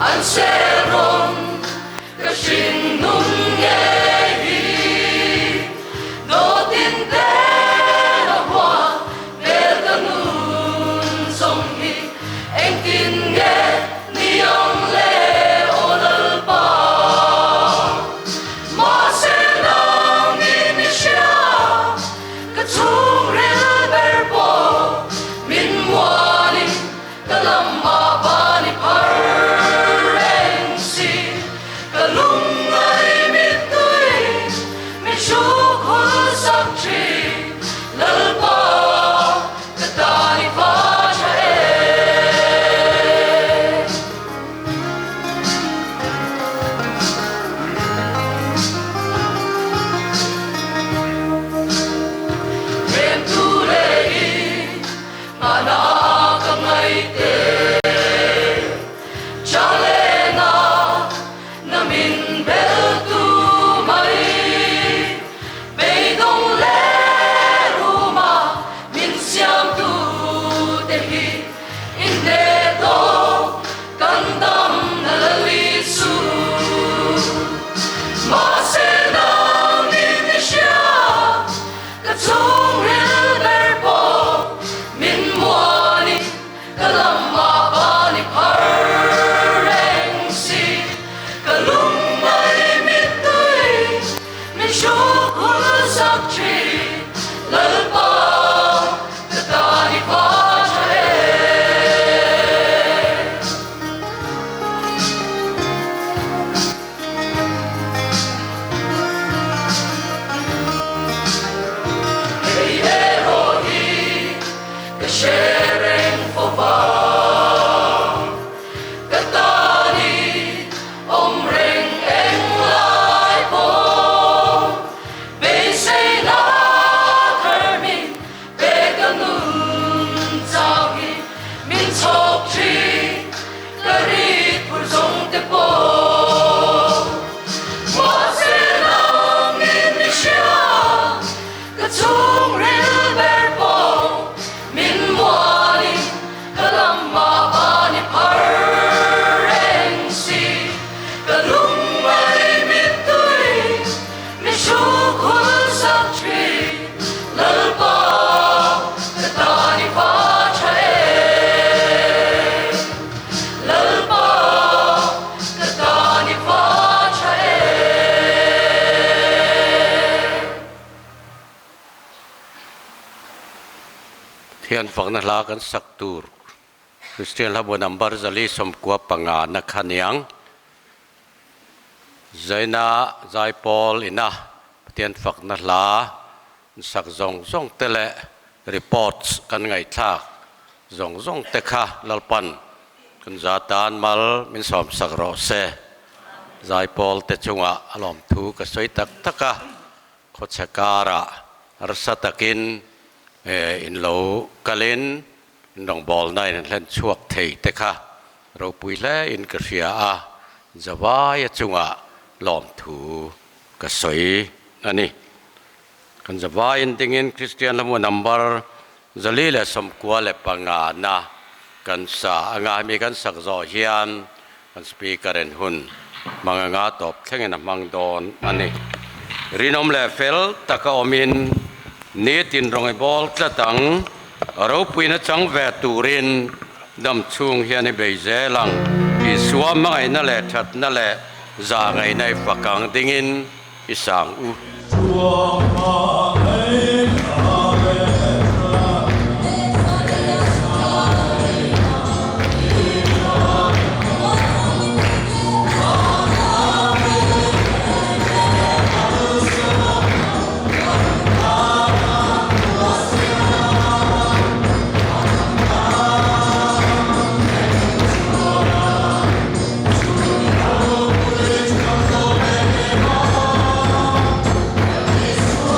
Speaker 4: an seron ka shin nun ye hi do tin te na hoa te ta nun song hi anh tin nghe ni ông lê ô lal pa ma se nong in sha ka chung rel ber po min wani ka lam ma ba ni par reng si ka lung ai mi tui mi shu khul sak chi lal pa ka ta ni pa cha e rem tu le ma na ka mai te cha le na min bel tu mai be dong le ru ma min siam tu te hi in de to kan dam na li su ma se na min sha ka chung rel ber po min muani ka lam ma ba ni par reng si ka lung mai mi tui mi shu khul sak chi lal pa ka ta ni pa cha e hey erohi ka shereng fo ba ka ta ni om reng eng lai po be say na khar min be ka nun chao hi min chok chi ka ri phur zong te po ma se nong in sha ka chung rel ber po min muani ka lam ma ba ni par reng si ka lung mai mi tui mi shu khul sak chi lal pa ka ta ni pa cha e lal pa ka ta ni pa cha e
Speaker 1: thian phak na la kan sak tur Christian labo number zali som kwa panga na khaniang zaina zai Paul ina thian phak na la sak zong zong tele reports kan ngai thak zong zong te kha lalpan kan zatan mal min som sak ro se zai Paul te chunga alom thu ka soi tak taka khochakara arsatakin in lo kalin nong bol nai len chuak thei te kha ro pui le in ka ria a zawa ya chunga lom thu ka soi ani kan zawa in dingin Christian lamu number zali le som kwa le panga na kan sa anga mi kan sak zo hian kan speaker en hun manga nga top thlengena mangdon ani rinom le fel taka omin ni tin rong ai bol tlatang ro puina chang ve turin dam chung hian e bei zelang i suam mai na le that na le za ngai nai fakang dingin isang u
Speaker 4: Hãy subscribe cho kênh Ghiền Mì Gõ để không bỏ lỡ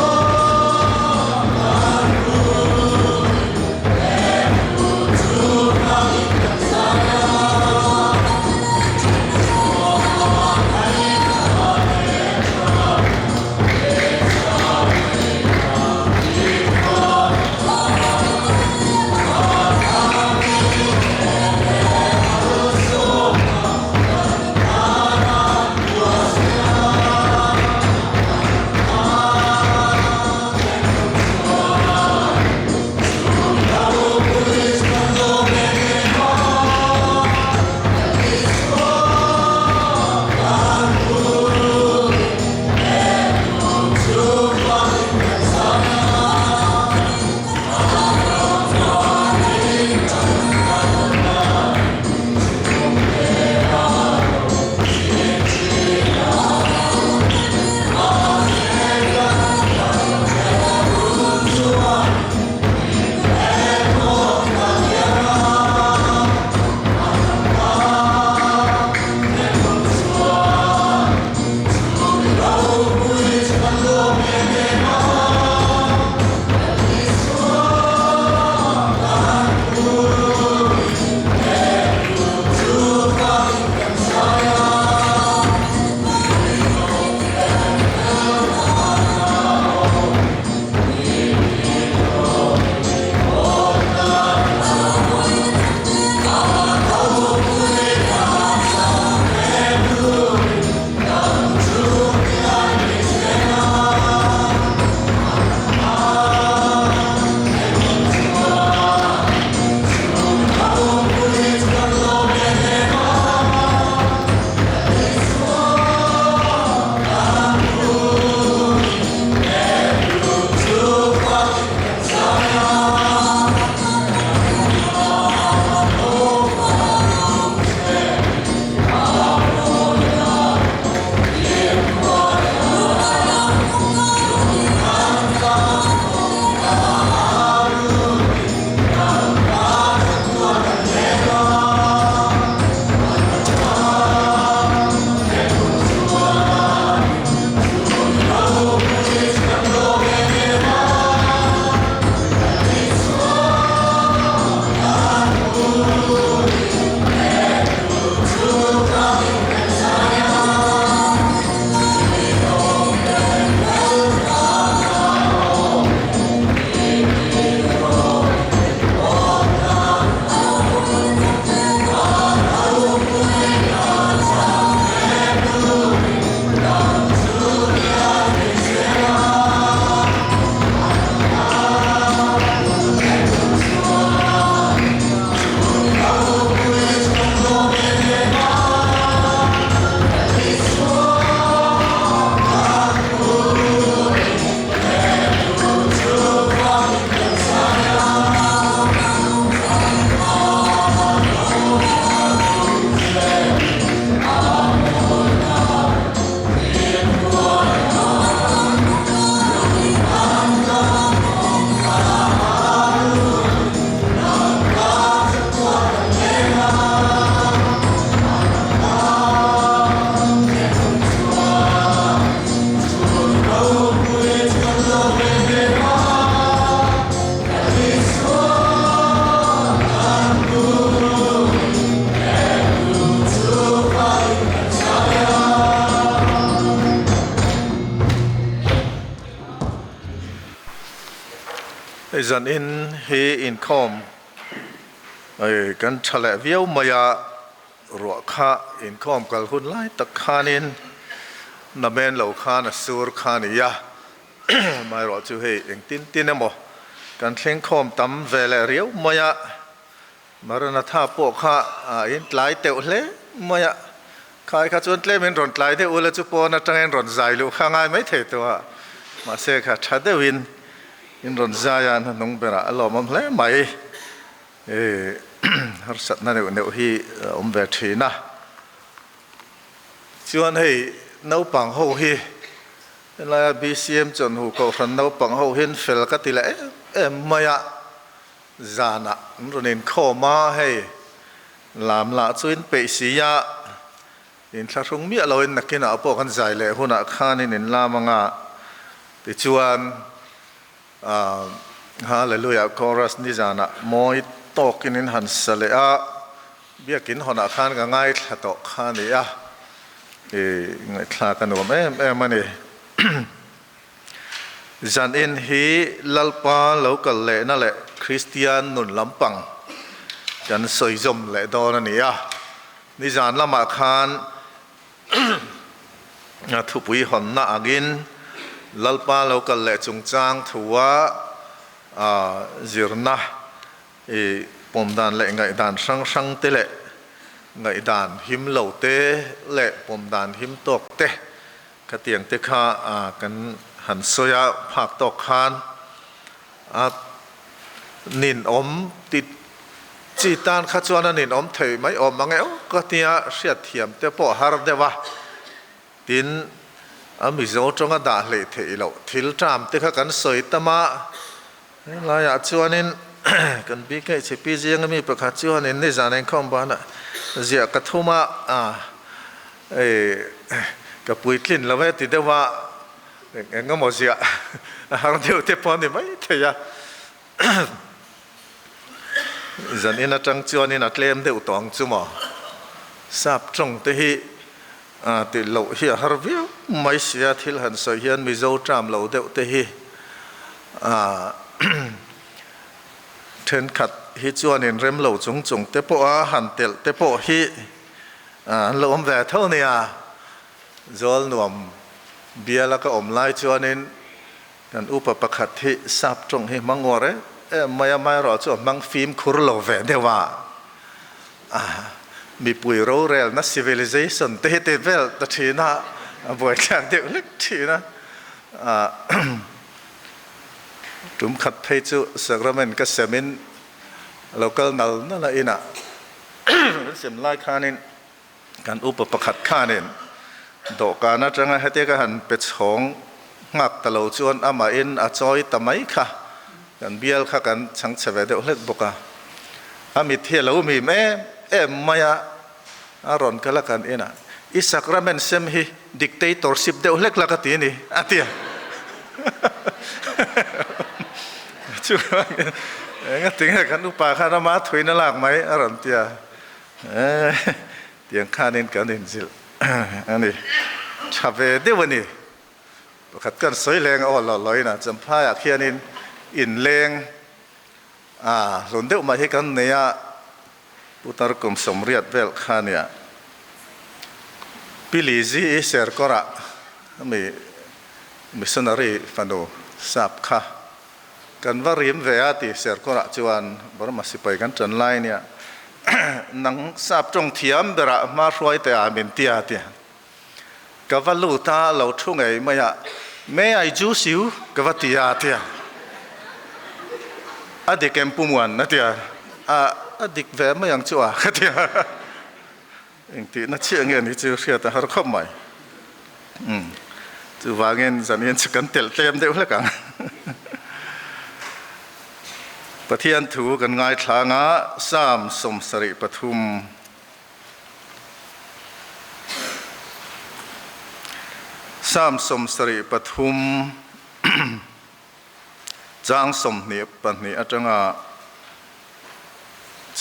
Speaker 5: จันอินเฮอินคอมกันทะเลวิวมายารัวข้าอินคอมกัลหุ่นไล่ตะคานินนับเป็นเหล่าข้านะสูรข้านี่ยาไม่รอจูเฮเองตินเอโมกันเพ่งคอมตั้มเวลเรียวมายามารณท่าพวกข้าอินไล่เตวเล่มายาใครข้าจวนเล่เป็นรอนไล่เตวเล่จุปอนัดจังเองรอนใจลูกข้างไงไม่เถิดตัวมาเสกข้าชัดเดวินอินรอนใจอันน้องเป็นอะไรหล่อมันเล่ไม่ฮาร์สัตนั่นเองฮีเบทีนะชวนให้น้าปังหูฮีแล้ว BCM จนหูเขาทันน้าปังหูเห็นเฟลก็ติละไม่อะจานะรุ่นนี้ข้อมาให้ลามละชวนไปสียาอินทรุ่งมีเราอินนักกินอาพวกกันใจเลยหัวหน้าข้านี่นินลามังะติชวนฮาเลลูยาคอรัสนิจานะมอยตอกินหันสเลอะเบียกินหัวหน้าข้านก็ง่ายถ้าตอกข้านี่อะง่ายถ้ากันว่ามันนี่จันอินฮีลัลปาเราก็เล่นั่นแหละคริสเตียนนุนลำปังจันสวยจมเล่ดอนนี่อะนิจานละมาข้านทุบวิหอนน่ากินลัลปาเราก็เล่จงจางถัวจิรนะปมดานเละไงดานช่างเตะเละไงดานหิมเหลาเตะเละปมดานหิมตกเตะกระเตียงเตะข้ากันหันโซยาผักตกคานนินอมติดจีตานข้าจวนนินอมเถยไม่อมมังเอวก็เตียเสียเทียมเตะปอฮาร์เดวะตินมิโซจงกระดาเละเถยเหลาทิลจามเตะข้ากันสวยตมาลายจวนนินกันบีเกชิปีเจียงมีประคัตจวนนินจานเองคอมบ้านเจียกระทุมากับปุยคลินแล้วเวทีเดว่าเองก็หมดเสียหางเดียวเทปอนนี่ไม่เทียจันอินาจังจวนอินาเคลมเดียวตองจุมาสับจงที่ติดเหล่าเฮียฮาร์วิวไม่เสียทิลหันสอยเฮียนมิโซจามเหล่าเดียวที่เทนขัดฮิจวนอินเริ่มเหล่าจงเตปอหันเตลเตปอฮิเหล่าอมแวเท่านี้จอลนวมเบียแล้วก็อมไล่จวนอินกันอุปปคัตที่สับจงให้มังวะเร่ไม่รอจวนมังฟิล์มคุรโลเวเดว่ามีปุยโรเรลนัสซิวิลิเซชันเตเตเวลตัดทีน่ะบวยแข่งเด็กเล็กทีนะจุ่มขัดเพจุสักระเมนก็เสมินเราก็นั่นแหละอินะเสียมไล่ข้านินการอุปปคัตข้านินดอกการนั้นจังให้เตกันหันเป็ดสองงักตะโลจวนอามาอินอาจอยตะไมค่ะกันเบียลค่ะกันช่างเสวเดอเล็กบกอามิเทียเรามีแม่มายาอารอนก็ละกันอินะอิสักระเมนเซมฮีดิกเตอร์ชิปเดอเล็กละกันทีนี่อาเตียช่วยงั้นถึงกันอุปาคารามาถอยนั่นหลักไหมอารมณ์เตียเตียงข้านินกันนินสิลอันนี้ชาเวเดวันนี้ประคัดกันสวยแรงอ่อนหล่อลอยนะจำพายเขียนินอินแรงหลุนเดียวมาให้กันเนี่ยปุตตะกุมสมเรียดเวลข้าเนี่ยพิลิซีเซอร์กระมิสนารีฟันโดสับค่ะกันว่าริมเวียติเสร์กระจวนบรมาสิไปกันจนไล่เนี่ยนังสับจงเทียมเบระมาช่วยแต่อามินเตียเตียกับว่าลูตาเราทุ่งไอ้ไม่ไอจูสิวกับว่าเตียเตียอดีตเกมปุ่มวันนะเตียอดีตแวะไม่ยังจั่วก็เตียเองตีน่าเชื่อเงี้ยนี่จะเชื่อแต่หาข้อใหม่จะว่าเงี้ยจะเนี่ยจะกันเตลเต็มเดียวแล้วกันปะเทียนถูกันง่ายทางสามสมสริปทุมสามสมสริปทุมจางสมเนียปนิอาจารย์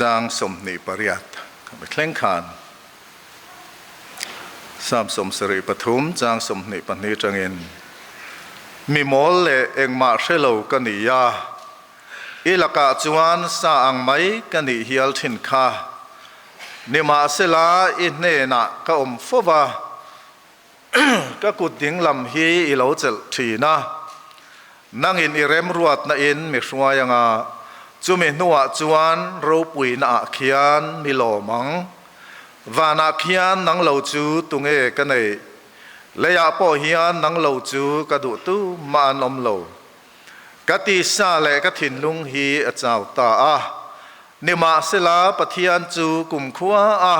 Speaker 5: จางสมเนียปริยัตไปเคร่งขานสามสมสริปทุมจางสมเนียปนิจังเงินมีมอลเลเองมาเชลกันนิยา ilaka chuan sa ang mai kani hial thin kha nima sela inne na ka fowa ka kuding lam hi ilo chel thina nangin irem ruat na in mi hruayanga chumi nuwa chuan ro pui na khian milomang vana khian nang lo chu tunge kanei leya po hian nang lo chu ka du tu man om lo kati sa le ka thin lung hi a chaw ta a nima sela pathian chu kum khuwa a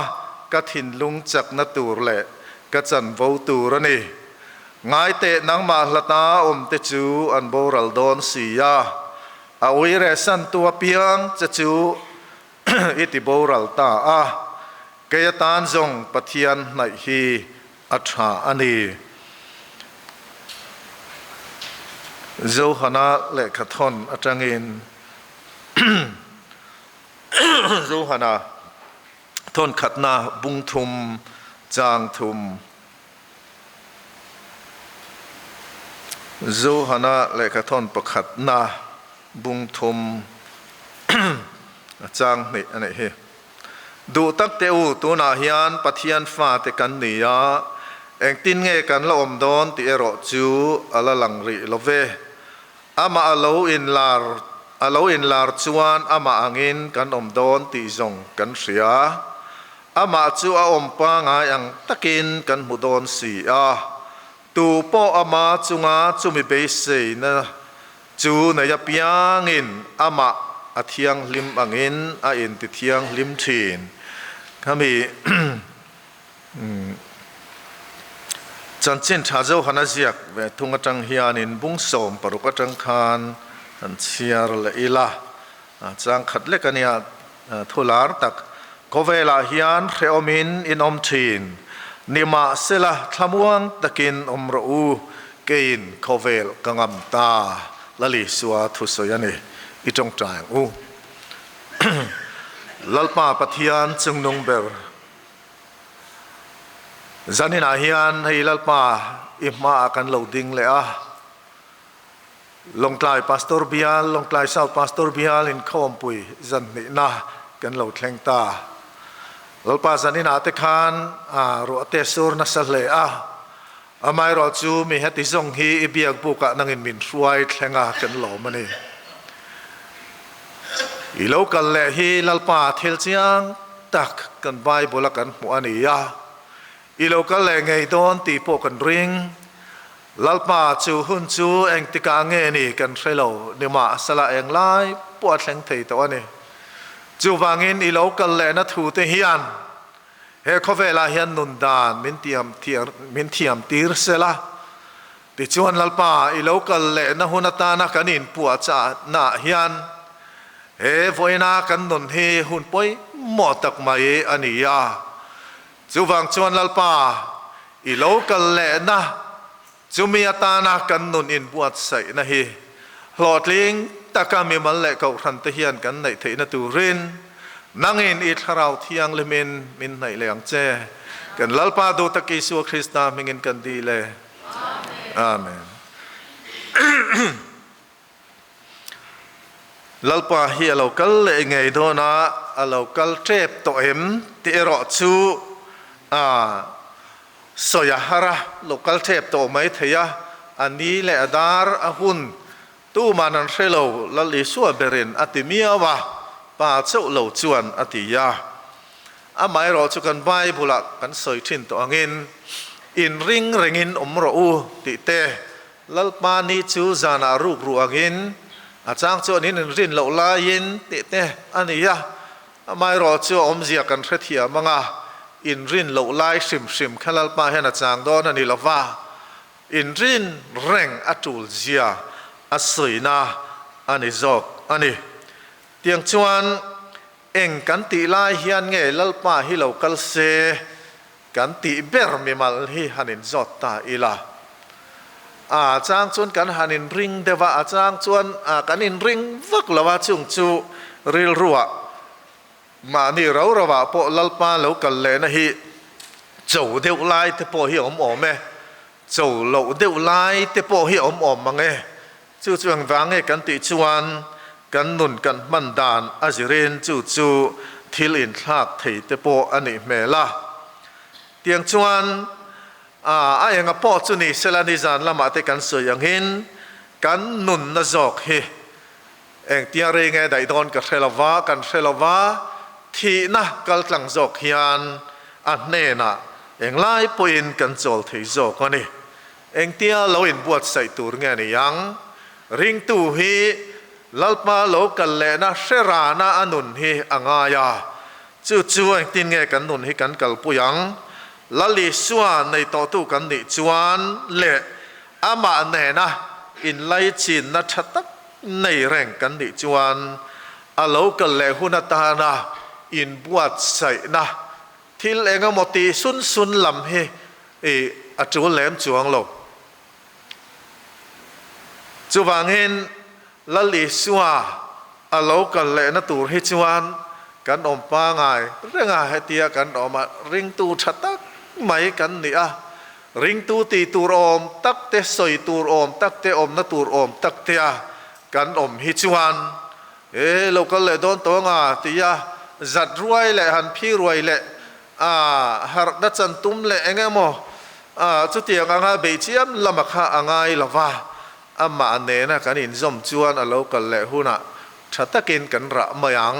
Speaker 5: ka thin lung chak na tur le ka chan vo tur ani ngai te nang ma hlata te chu an boral don sia a uire san tua piang cha chu iti boral ta a kaya tan zong pathian nai hi atha ani Zohana le khathon atangin Zohana thon khatna bung thum chang thum Zohana le khathon pakhatna bung thum chang ni ane he du tak te u tu na hian pathian fa te kan nia eng tin nge kan la om don ti ero chu ala langri love ama alo in lar chuan ama angin kan om don ti zong kan ria ama chu a om pa nga yang takin kan mu don si a tu po ama chunga chumi be se na chu na ya piangin ama athiang lim angin a in ti thiang lim thin kami chan chen tha zo hana ziak ve thunga tang hian in bung som paruka tang khan an chiar la ila chang khat le kania thular tak kovela hian reomin in om thin nima sela thlamuang takin omro u kein kovel kangam ta lali suwa thu soyani itong tang u lalpa pathian chungnung ber zanina hian hei lalpa ima akan loading le a longklai pastor bial longklai south pastor bial in khompui zan ni na kan lo thleng ta lalpa zanina te khan ro te sur na sale a amai ro chu mi hati zong hi ibiak buka nangin min ruai thlenga kan lo mani i local le hi lalpa thil chiang tak kan bible kan mu ania i local le ngei don ti po kan ring lalpa chu hun chu eng tika nge ni kan threlo nima sala eng lai po thleng thei to ani chu wangin i local le na thu te hian he khovela hian nun dan min thiam tir sela ti chuan lalpa i local le na hunata na kanin puwa cha na hian he voina kan nun he hun poi mo tak mai ania chuwang chuan lalpa i local le na chumi atana kan nun in buat sai na hi hlotling takami mal le ko than te hian kan nei theina turin nangin i tharau thiang lemin min nei leang che kan lalpa do taki su krista mingin kan di le amen lalpa hi local le ngei do na local trep to em ti ro chu soyahara local trep to mai theya ani le adar ahun tu manan hrelo lali suwa berin atimia wa pa chau lo chuan atiya amai ro chu kan bible kan soi thin to angin in ring ringin omro u ti te lalpa ni chu zana ruk ru angin achang chu nin rin lo la yin ti te ania amai ro chu omzia kan thethia manga in rin lo lai sim khalal pa hena chang don ani lova in rin reng atul zia asoina ani zok ani tiang chuan eng kan ti lai hian nge lalpa hi local se kan ti ber mi mal hi hanin zot ta ila chang chuan kan hanin ring dewa chang chuan kanin ring vak lawa chung chu ril ruwa mà ni rau rawa po lalpa lo kal le na hi chou deu lai te po hi om me chou lo deu lai te po hi om mange chu chuang wange kan ti chuan กันนุนกันมันดานอาจเรียนจู่ทิลอินทากไทยเตโปอันนี้เมล่าเตียงชวนยังกับพ่อจุนี่เซลานิจานละมาเตกันสวยอย่างหินกันนุนน่าจอกเฮเองเตียงเรงได้โดนกับเซลวากันเซลวาที่น่ะกัลตังจอกฮิอันอันเนน่ะเองไล่ปอินกันจอลที่จอกกันนี่เองเตียเราอินบวชใส่ตัวเงี้ยนี่ยังริงตูฮีลัลปาโลกันเลนะเสรานะอนุนฮีอ่างายาจู่เองตินเงกันนุนฮีกันกัลปุยังลัลิสวานในต่อตู้กันนี่จวนเละอามาเนนะอินไลจินนัชตักในแรงกันนี่จวนอาโลกันเลหุนตานะอินบวชใส่นะที่เองมติสุนลำเฮอาจูเล่มจวงโลจูบางเห็นละลิสวาอาโลกันเลนตูฮิจวนกันอมป้าไงเรื่องอะไรเตียกันออกมาริงตูชัดตักไม่กันนี่ริงตูตีตูรอมตักเตสอยตูรอมตักเตอมนตูรอมตักเตียกันอมฮิจวนเรากันเลยโดนตัวงาตียจัดรวยเลยหันพี่รวยเลยหากดัชนตุ้มเลยเองโมจุดที่อ่างเบียจียมลำบากอ่างไอละว่าอามาเนนะกันอินซอมจวนเรากันเลยหุ่นชัดตะกินกันระมายัง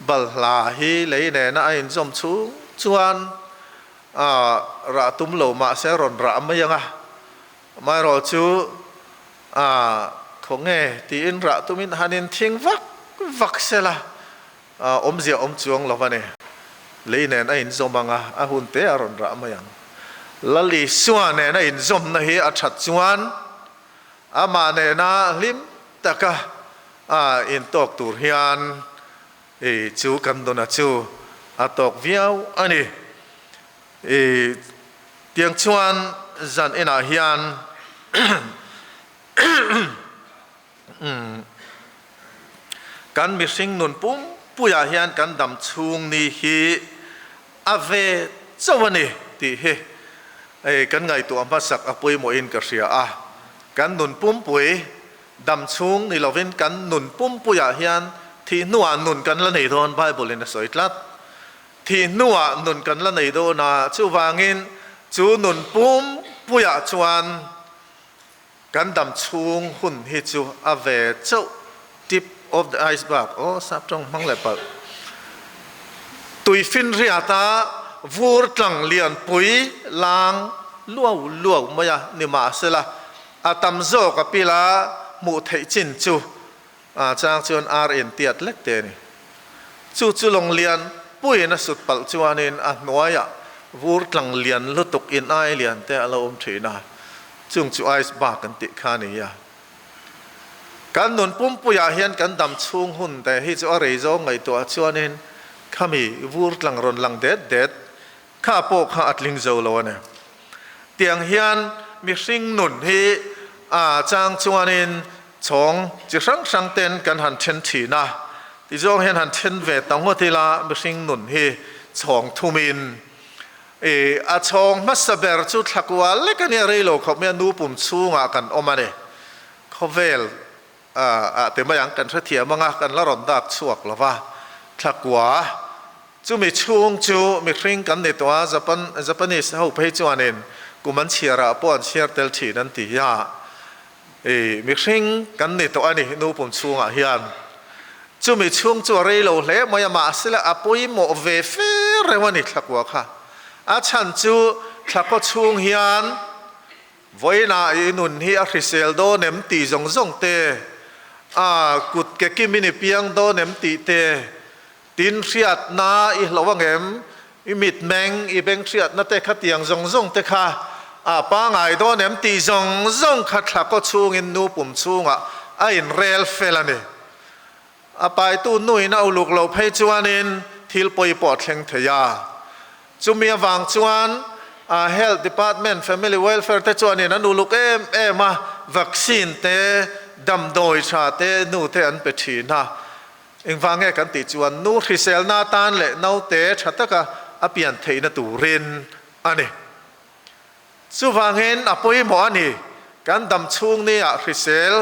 Speaker 5: บัลลาฮีเลยเนนะอินซอมจวนระตุ้มโลมาเสรอนระมายังไม่รอจูคงเงตีอินระตุ้มินฮันินทิ้งวักเสละอมเสียอมจวงละวันนี้เลยเนนะอินซอมบังหุ่นเตอรอนระมายังละลิสวานเนนะอินซอมนะฮีอัจฉริจวนอามาเนนะลิมตะกะอินตอกตูริยันจูกันโดนจูตอกวิวอันนี้เตียงชวนจันอินาฮิยันกันมีสิ่งนุนปุ่มปุยาฮิยันกันดำชุงนี่ฮีอาเวเจ้าวันนี้ที่เฮกันไงตัวมาสักอปุยโมอินกระเสียกันนุนปุ่มปุยดำชุงนี่เราเป็นกันนุนปุ่มปุยาฮิยันที่นัวนุนกันละในโดนไบเบิลในสอยลัดที่นัวนุนกันละในโดนชูวางินจูนุนปุ่มปุยาจวนกันดำชุงหุ่นฮิจูอาเวเจ้า tip of the iceberg โอ้สับตรงมังเลยปะตุยฟินเรียตาวูร์ตังเลียนปุยลางลัวมายานิมาเสละตัมโซกับปีลามูเทจินจูจางชวนอาร์เอ็นเตียดเล็กเตนี่จูลงเลียนปุยนะสุดปัลจวานินน้อยวูร์ตังเลียนลุตุกอินไอเลียนแต่เราอมถือนะจุงจูไอส์บากันติขานี่การนุนปุ่มปุยาเฮียนกันดำชุงหุ่นแต่ที่จะอะไรจะไงตัวชวนนินข้ามีวูร์ตังรอนลังเด็ดข้าโปกข้าอัดลิงโจโลเนี่ยเตียงเฮียนมีสิ่งหนุนที่จางชวนินชงจะสังเต็นกันหันเชนถีนะที่จงเห็นหันเชนเวตังหัวทีละมีสิ่งหนุนที่ชงทุมินชงมัสเบอร์จุดทักวาเล็กนี่เรื่องเขาเมียนูปุ่มชูงกันออกมาเนี่ยเขาเวลแต่มาอย่างกันเทียมงกันละรอนดักชวกละว่าทักวาจูมีช่วงจูมีคริ่งกันในตัวญี่ปุ่นเขาไปจวนนินกูมันเชียร์ป้อนเชียร์เตลชีนั่นตียามีสิ่งกันในตัวนี้นูปุ่มช่วงเฮียนจูมีช่วงจูเรื่องเล่ไม่มาสิละปุยโมเวฟเรวันนี้ทักว่าค่ะฉันจูทักก็ช่วงเฮียนวันน่ะนุนที่อาริเซลโดเนมตีจงเตกุดเกกิมินิเปียงโดเนมตีเตตินเสียดนาอีหลวงเอ็มอีมิดแมงอีเบงเสียดนาเตขัดยังจงเตค่ะป้าไงโดนเอ็มตีจงขัดหลักก็ชูงินนูปุ่มชูงอินเรลเฟลนี่ไปตู้นุ่ยน่าอุลุกเราให้จวนินทิลปอยปอดเชงเทียจุมีวางจวน Health Department Family Welfare แต่จวนนี่นั่นอุลุกมาวัคซีนเตดำโดยชาเตนูเตอันเป็ดชีนะเองฟังแง่กันติจวนนูทริเซลนาตานเละนูเตชัตตะกะอเปียนเทนตูเรนอันนี้สุฟังเห็นอปุยหมอนี่การดำช่วงนี้ทริเซล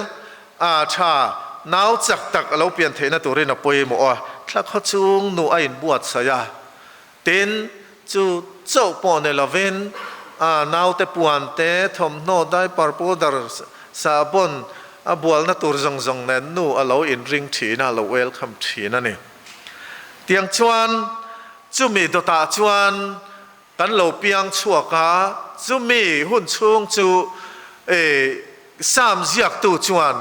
Speaker 5: ชา นาวจักตักเราเปลี่ยนเทนตัวเรนปอยหมอถ้าเขาจุงนูไอ้บวชสยาเต็นจูเจ้าปอนในละเวนนาวเตปวนเตทอมโนได้ปาร์ปูดาร์ซาบอนบัวนัตัวจงเนนูเราอินริงทีน่ะเราเวลคัมทีนั่นนี่เตียงชวนจูมีตัวตาชวนกันเราเปียงชัวกาจูมีหุ่นช่วงจูสามเจียกตัวชวน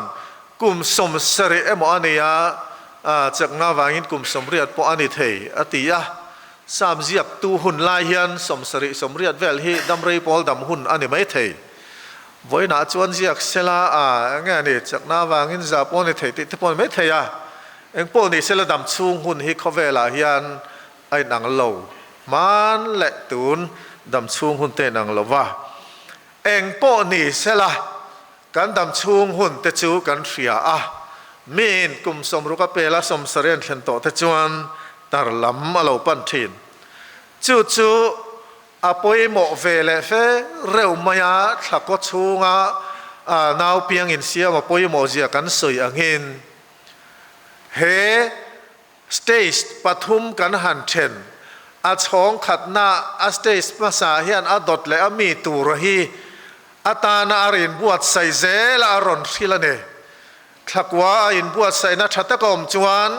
Speaker 5: กุมสมสริเอมอันนี้จากงาวางินกุมสมเรียดปออันนี้เทอติยาสามเจียกตัวหุ่นลายยันสมสริสมเรียดเวลฮีดำรีปอลดำหุ่นอันนี้ไม่เทวันน่าชวนเจียกเสลางั้นนี่จากงาวางินจะปอนี่เทติปอนไม่เทเองปอนี่เสลาดำชุ่งหุ่นฮีเขาเวลายันไอ้นางโลมันเละตูนดำชุ่งหุ่นเตนางโลว่าเองปอนี่เสลากันดำชุ่งหุ่นเตจูกันเสียมีนกุมสมรุกเปล่าสมสเรียนเช่นโตเตจวนตารลำมาเราปันทินจู่อปอยโมเวเลเฟเร็วมายาทักก็ชูงนาวเพียงอินเสียมาปอยโมเจียกันสวยอังอินเฮสเตสปฐุมกันหันเชนช่องขัดหน้าสเตสภาษาเฮียนดดและมีตูรฮีตานารินบวชใส่เจลอารอนฟิลเนทักว่าอินบวชใส่นัทตะกอมจวน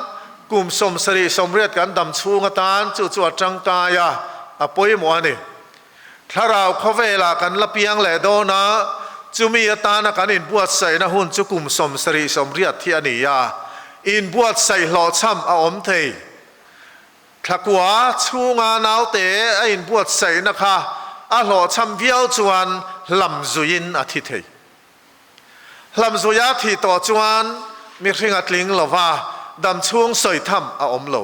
Speaker 5: กุมสมสริสมเรียดกันดำชูงตานจู่จังตายาปอยมัวนี่ถ้าเราเข้าเวลากันละเพียงแหล่โดนะจูมีตานากันอินบวชใส่นะหุ่นจุกุมสมสริสมเรียดที่อันนี้ยาอินบวชใส่หล่อช่ำอมเททักว่าชูงานาวเตอินบวชใส่นะคะหล่อช่ำเวียวจวนลำจุยินอาทิตย์ลำจุยาที่ต่อจวนมีสิ่งอัดลิงหลว่าดำช่วงสอยทำอมโล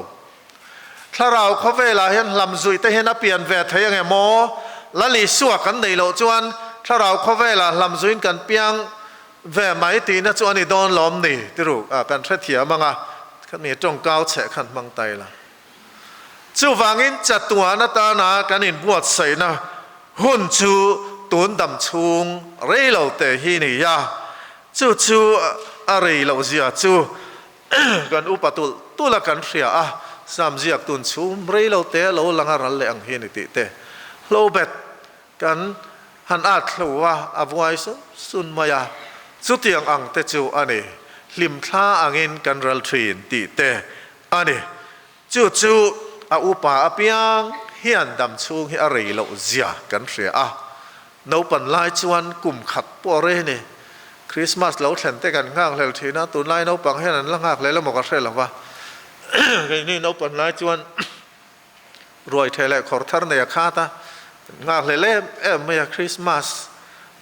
Speaker 5: ถ้าเราเข้าเวลาเห็นลำจุยแต่เห็นเปลี่ยนแวดเทียงไงโมละลีสัวกันในโลจวนถ้าเราเข้าเวลาลำจุยกันเปียงแวดไม่ตีนะจวนนี่โดนล้อมนี่ที่รู้กันเทียมังขันมีจงก้าวแฉะขันมังไตละจู่วางินจัดตัวนัตานากันอินบวชใส่นะหุ่นจูตุนดำชุงเรลเตฮีนี่ยาจู่อะไรเราเสียจู่กันอุปตุตุลกันเสียสามเจียกตุนชุมเรลเตเราลังอารันเลงฮีนี่ติเตเราเบ็ดกันหันอาดเราว่าอวัยสุนมายาสุดที่อังเตจู่อันนี้ลิมท่าอังอินกันรัลทรีนติเตอันนี้จู่อุปาอภิยังเฮียนดำชูให้อะไรเราเสียกันเสียนปันไล่จวนกลุ่มขัดปวเรนี่คริสต์มาสเราเห็นแต่กันง่างเลยทีนะตุนไล่นปังให้นั้นละง่างเลยแล้วหมอกระเทหรอวะนี่นปันไล่จวนรวยเทเลขอร์ทัร์เนี่ยข้าตาง่างเลยเล่ไม่คริสต์มาส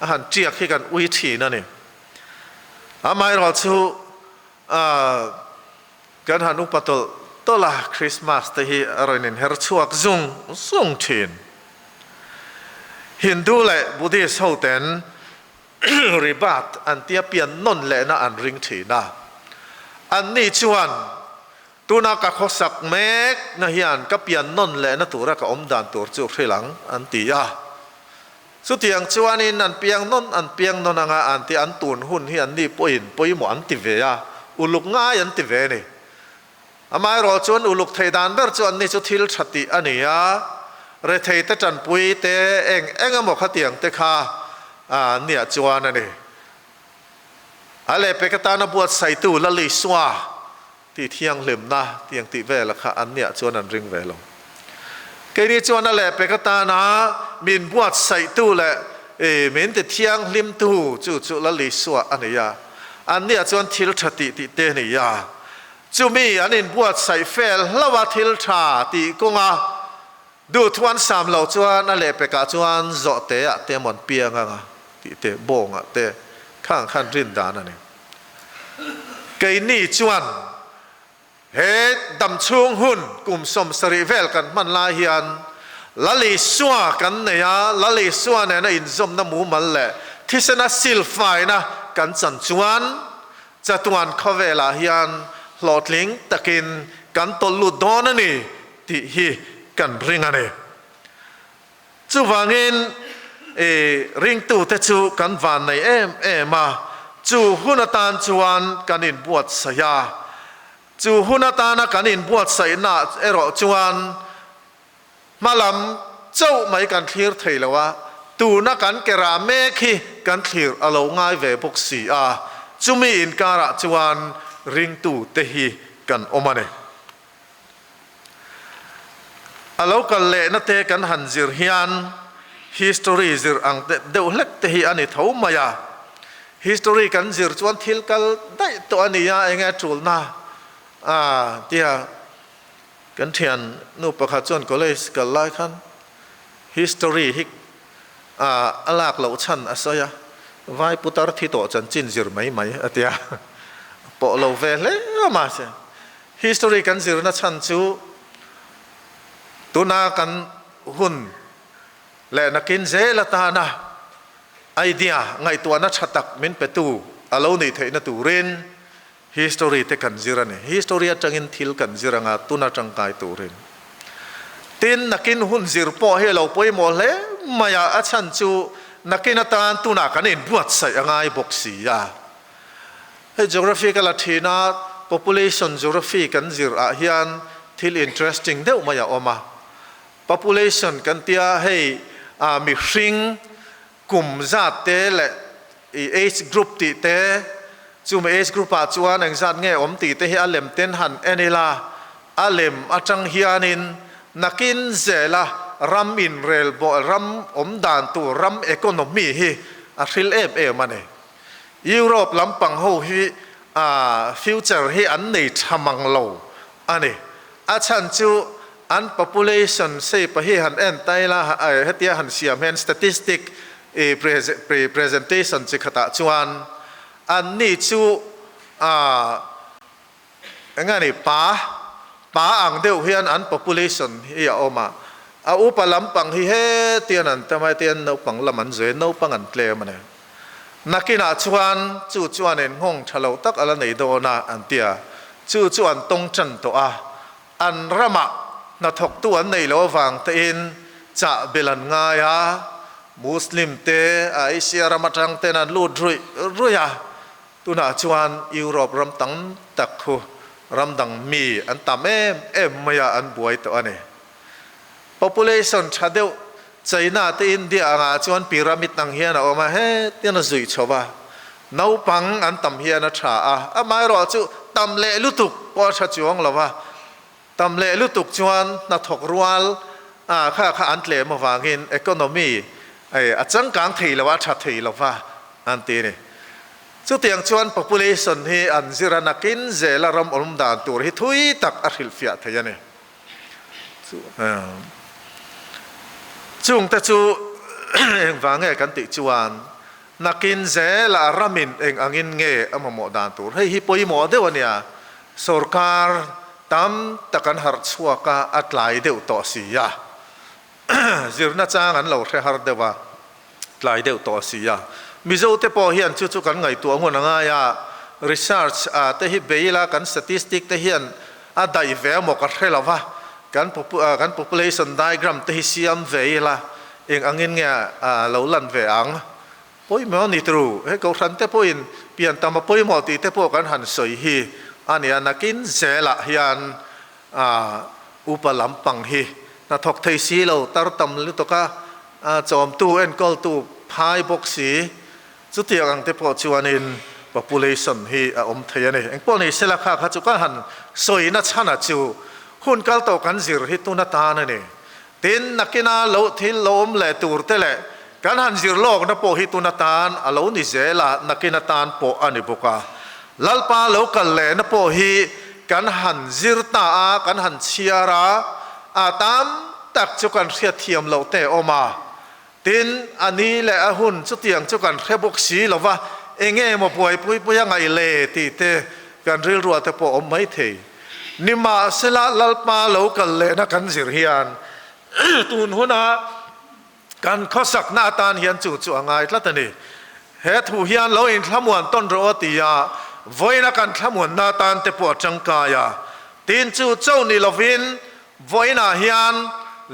Speaker 5: อาหารเจียกให้กันวิธีนั่นเองไม่เราชูกันหันอุปตุตัวละคริสต์มาสที่อะไรนี่เฮอร์ชวกซุงทีนฮินดูและบุตรสาวเต็นริบัตอันเตียเปียนนนและน่าอันริงทีน่ะอันนี้ชวนตัวนักข้อสักเมกนะฮิอันก็เปียนนนและน่าตัวรักอมดานตัวจูบที่หลังอันตียาสุดที่ยังชวนนี่อันเปียงนนอันเปียงนนอันที่อันตุนหุ่นฮิอันนี่ปอยหมอนติเวียอุลุกง่ายอันติเวนี่ไม่รอชวนอุลุกไทยดานเบอร์ชวนนี่จุดที่ชัดติอันนี้เรทเทตจันปุยเตเองหมกขตียงเตคาเนี่ยจวนนั่นเองอะไรเปกตานาบวชใส่ตู้ละลิสวาที่เที่ยงลืมนะเที่ยงติเวลค่ะอันเนี่ยจวนนั้นริงเวลงแค่นี้จวนนั่นแหละเปกตานามินบวชใส่ตู้แหละมินติเที่ยงลิมตู้จู่ละลิสวาอันนี้อันเนี่ยจวนทิลชติติเตนี่ยาจู่มีอันนี้บวชใส่เฟลละว่าทิลชาติกงดูทวนสามเหล่าจวนนั่นแหละไปกับจวนโจเตะเตะหมอนเปียงติเตะบงเตะข้างขันรินดานั่นเองไก่นี่จวนเฮดำช่วงหุ่นกลุ่มสมสริเวลกันมันลาเฮียนละลิสัวกันเนี่ยละลิสัวเนี่ยนะอินสมน้ำมูมันแหละที่สนะซิลไฟนะกันจันจวนจะตวนเข้าเวลาเฮียนหลอดลิงตะกินกันตลุดดอนนี่ติฮีกันริงอันนี้จู่วางินริงตู้เตจูกันวันในมาจ จูหุนตานชวนกันอินบวชสยาจูหุนตานะกันอินบวชสยนารอชวนมาลำเจ้าไม่กันคลีร์ไทยแล้วว่าตูนักกันเกราเมคีกันคลีร์อโลง่ายเวบกสีจุมีอินการะชวนริงตูเตฮีกันอมาเนอโลกันเล่นเตกันหันจิรฮิอัน history จิรอังเดวเล็กเตฮีอันนี้เท่ามายา history กันจิรชวนทิลกัลได้ตัวนี้ยังไงจูลนาเดียกันเทียนนูปะขจวนก็เลยกันไล่ขัน history ฮิกอลากเหล่าชันอาศัยไว้พุทธรัติโตจันจินจิรไม่เดียปอโลเวลเลยมาเสีย history กันจิรนัชันจูตุนากันหุ่นและนักกินเจลตานะไอเดียไงตัวนัชตักมินเปตูอโลนี่เทนตูเรน history เทกันจิรัน history จังอินทิลกันจิรังตุนาจังกายตูเรนตินนักกินหุ่นจิรปอเฮลเอาไปหมดเลยมายาอาชันจูนักกินตานตุนากันอินบวชใส่ยังไงบกสีเฮ้ geography กันละทีนะ population geography กันจิรเฮียนทิล interesting เดี๋ยวมายาออกมาpopulation กันเตียให้มีริงกลุ่มญาติเตและ age group ติเตจูมี age group ปัจจุบันเองญาติเงี้ยติเตให้อัลเลมเต็นหันเอเนล่าอัลเลมอาจังฮิอานินนักินเจล่ารัมอินเรลโบรัมด่านตัวรัมเอคโนมีฮีอาทิลเอมันเองยุโรปลำปังโฮฮีฟิวเจอร์ฮีอันนี้ทำมังโลอันนี้อาชันจูอัน population เซปะฮีหันเอ็นไตล่าเฮตียหันเสียมเห็น statistic presentation จิกตะจวนอันนี้จูงั้นนี่ป้าอังเดียวเฮียนอัน population ฮีออกมาอุปลำปังฮีเฮเตียนันทำไมเตียนนปังละมันเจนปังอันเกลียมันเนี่ยนักกินจวนจูจวนเองห้องทะเลาตักอะไรในโดนาอันเตียจูจวนตรงจันตัวอันระมะนัทกตัวในโลวังเตียนจะเบลันง่ายมุสลิมเตเอเชียรามาจังเตนันลูดรุยตัวน่าจวนยุโรปรำตังตักหูรำดังมีอันตามไม่ยาอันบวยตัวนี้ population ชาเดียวใจน่าที่อินเดียจวนพีระมิดนังเฮียนะออกมาเฮ้ที่นั่นสุยชาวน้าปังอันตามเฮียนะชาไม่รอจูตามเล่ลุตุกพอชาจวงหรอวะตามเล่ลุตุกจวนนัทกรัวลข้าอันเล่มาวางอิน economy จังกลางที่ละว่าชาที่ละว่าอันตีนี่จุดที่ยังจวน population ที่อันจิรานักินเจลารำอารมณ์ด่านตัวที่ทุยตักอาริลฟิอาเทียนี่จุงแต่จูเองฟังเองกันติจวนนักินเจลารามินเองอังินเงอมาหมดด่านตัวให้ฮิปโปยหมดเดียวเนี่ยสุรการตามตะกันหาร์ชัวกาอัดไหลเดียวต่อสียาจิรนัจางันเราเทหาร์เดียวว่าไหลเดียวต่อสียามิโซเตปอเฮียนจู่ๆกันไงตัวหัวนังายา research เตหิเบยลากัน statistic เตหินได้เวลหมกระเทลาวะกัน population diagram เตหิเซียมเวลาเองอังเงี้ยเหล่าลันเวอังพอยมันนี่ตรูเฮ้เขาทันเตปอยน์เปลี่ยนตามมาพอยหมดตีเตปอกันหันสวยฮีอันนี้นักกินเจละเฮียนอุปลำปังฮีนักทอกไทยซีเราตารตำลุตกะจอมตู้เอ็นกอลตู้พายบกสีสุดที่อังเตปอชวนิน population ฮีอมเทียนี่เองพวกนี้เสละค่ะเขาจุกันหันสวยนัชนะจูหุ่นกัลโตกันจิรฮิตุนัตานี่ตินนักกินาโลทิลโลมเลตูร์เตเลกันหันจิรโลกนับโปฮิตุนัตานอโลนิเจละนักกินาตานโปอันิบุกาลัลปาโลกัลเลนับโปฮิกันหันจิรตากันหันเชียระตามตักจุกันเสียเทียมโลเตอมาตินอันนี้แหละหุ่นสุดที่ยังจุกันแค่บกสีหรอวะเองมาป่วยปุยยังไงเล่ตีเตกันเรื่องรัวแต่พออมไม่เทนิมาเสละลัลปาโลกัลเลนักกันจิรเฮียนตูนหัวนากันข้อสักหน้าตาเฮียนจู่ๆง่ายละแต่นี่เหตุหูเฮียนเราเองขมวนต้นโรตียาไว้นักกันขมวนหน้าตาแต่ปวดจังกายาตีนจู่เจ้านิลวินไว้นาเฮียน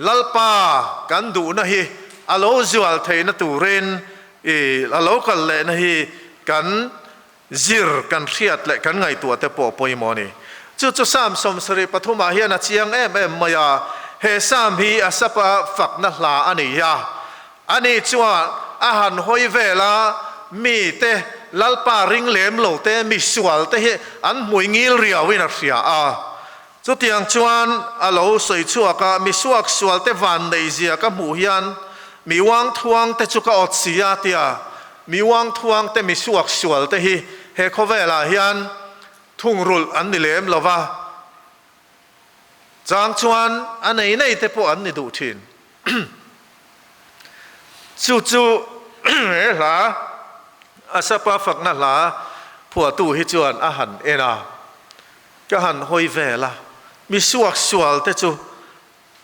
Speaker 5: ลัลปากันดูนะฮีอโลจวลเทนตูเรนอโลกัลเลนะฮีกัน zir kan riat le kan ngai tu te po poimoni chu sam som sri pathuma hian a chiang em maya he sam hi asapa fakna hla ani ya ani chuan a han hoi vela mi te lalpa ring lem lo te mi sual te hi an mui ngil riawin a ria a chu tiang chuan a lo soi chuaka mi suak sual te van nei zia ka mu hian mi wang thuang te chu ka ot sia tia mi wang thuang te mi suak sual te hi he khovela hian thungrul an ni lem lova chang chuan anei nei te po an ni du thin chu la asapa fakna la phua tu hi chuan a han ena ka han hoi vela mi suak sual te chu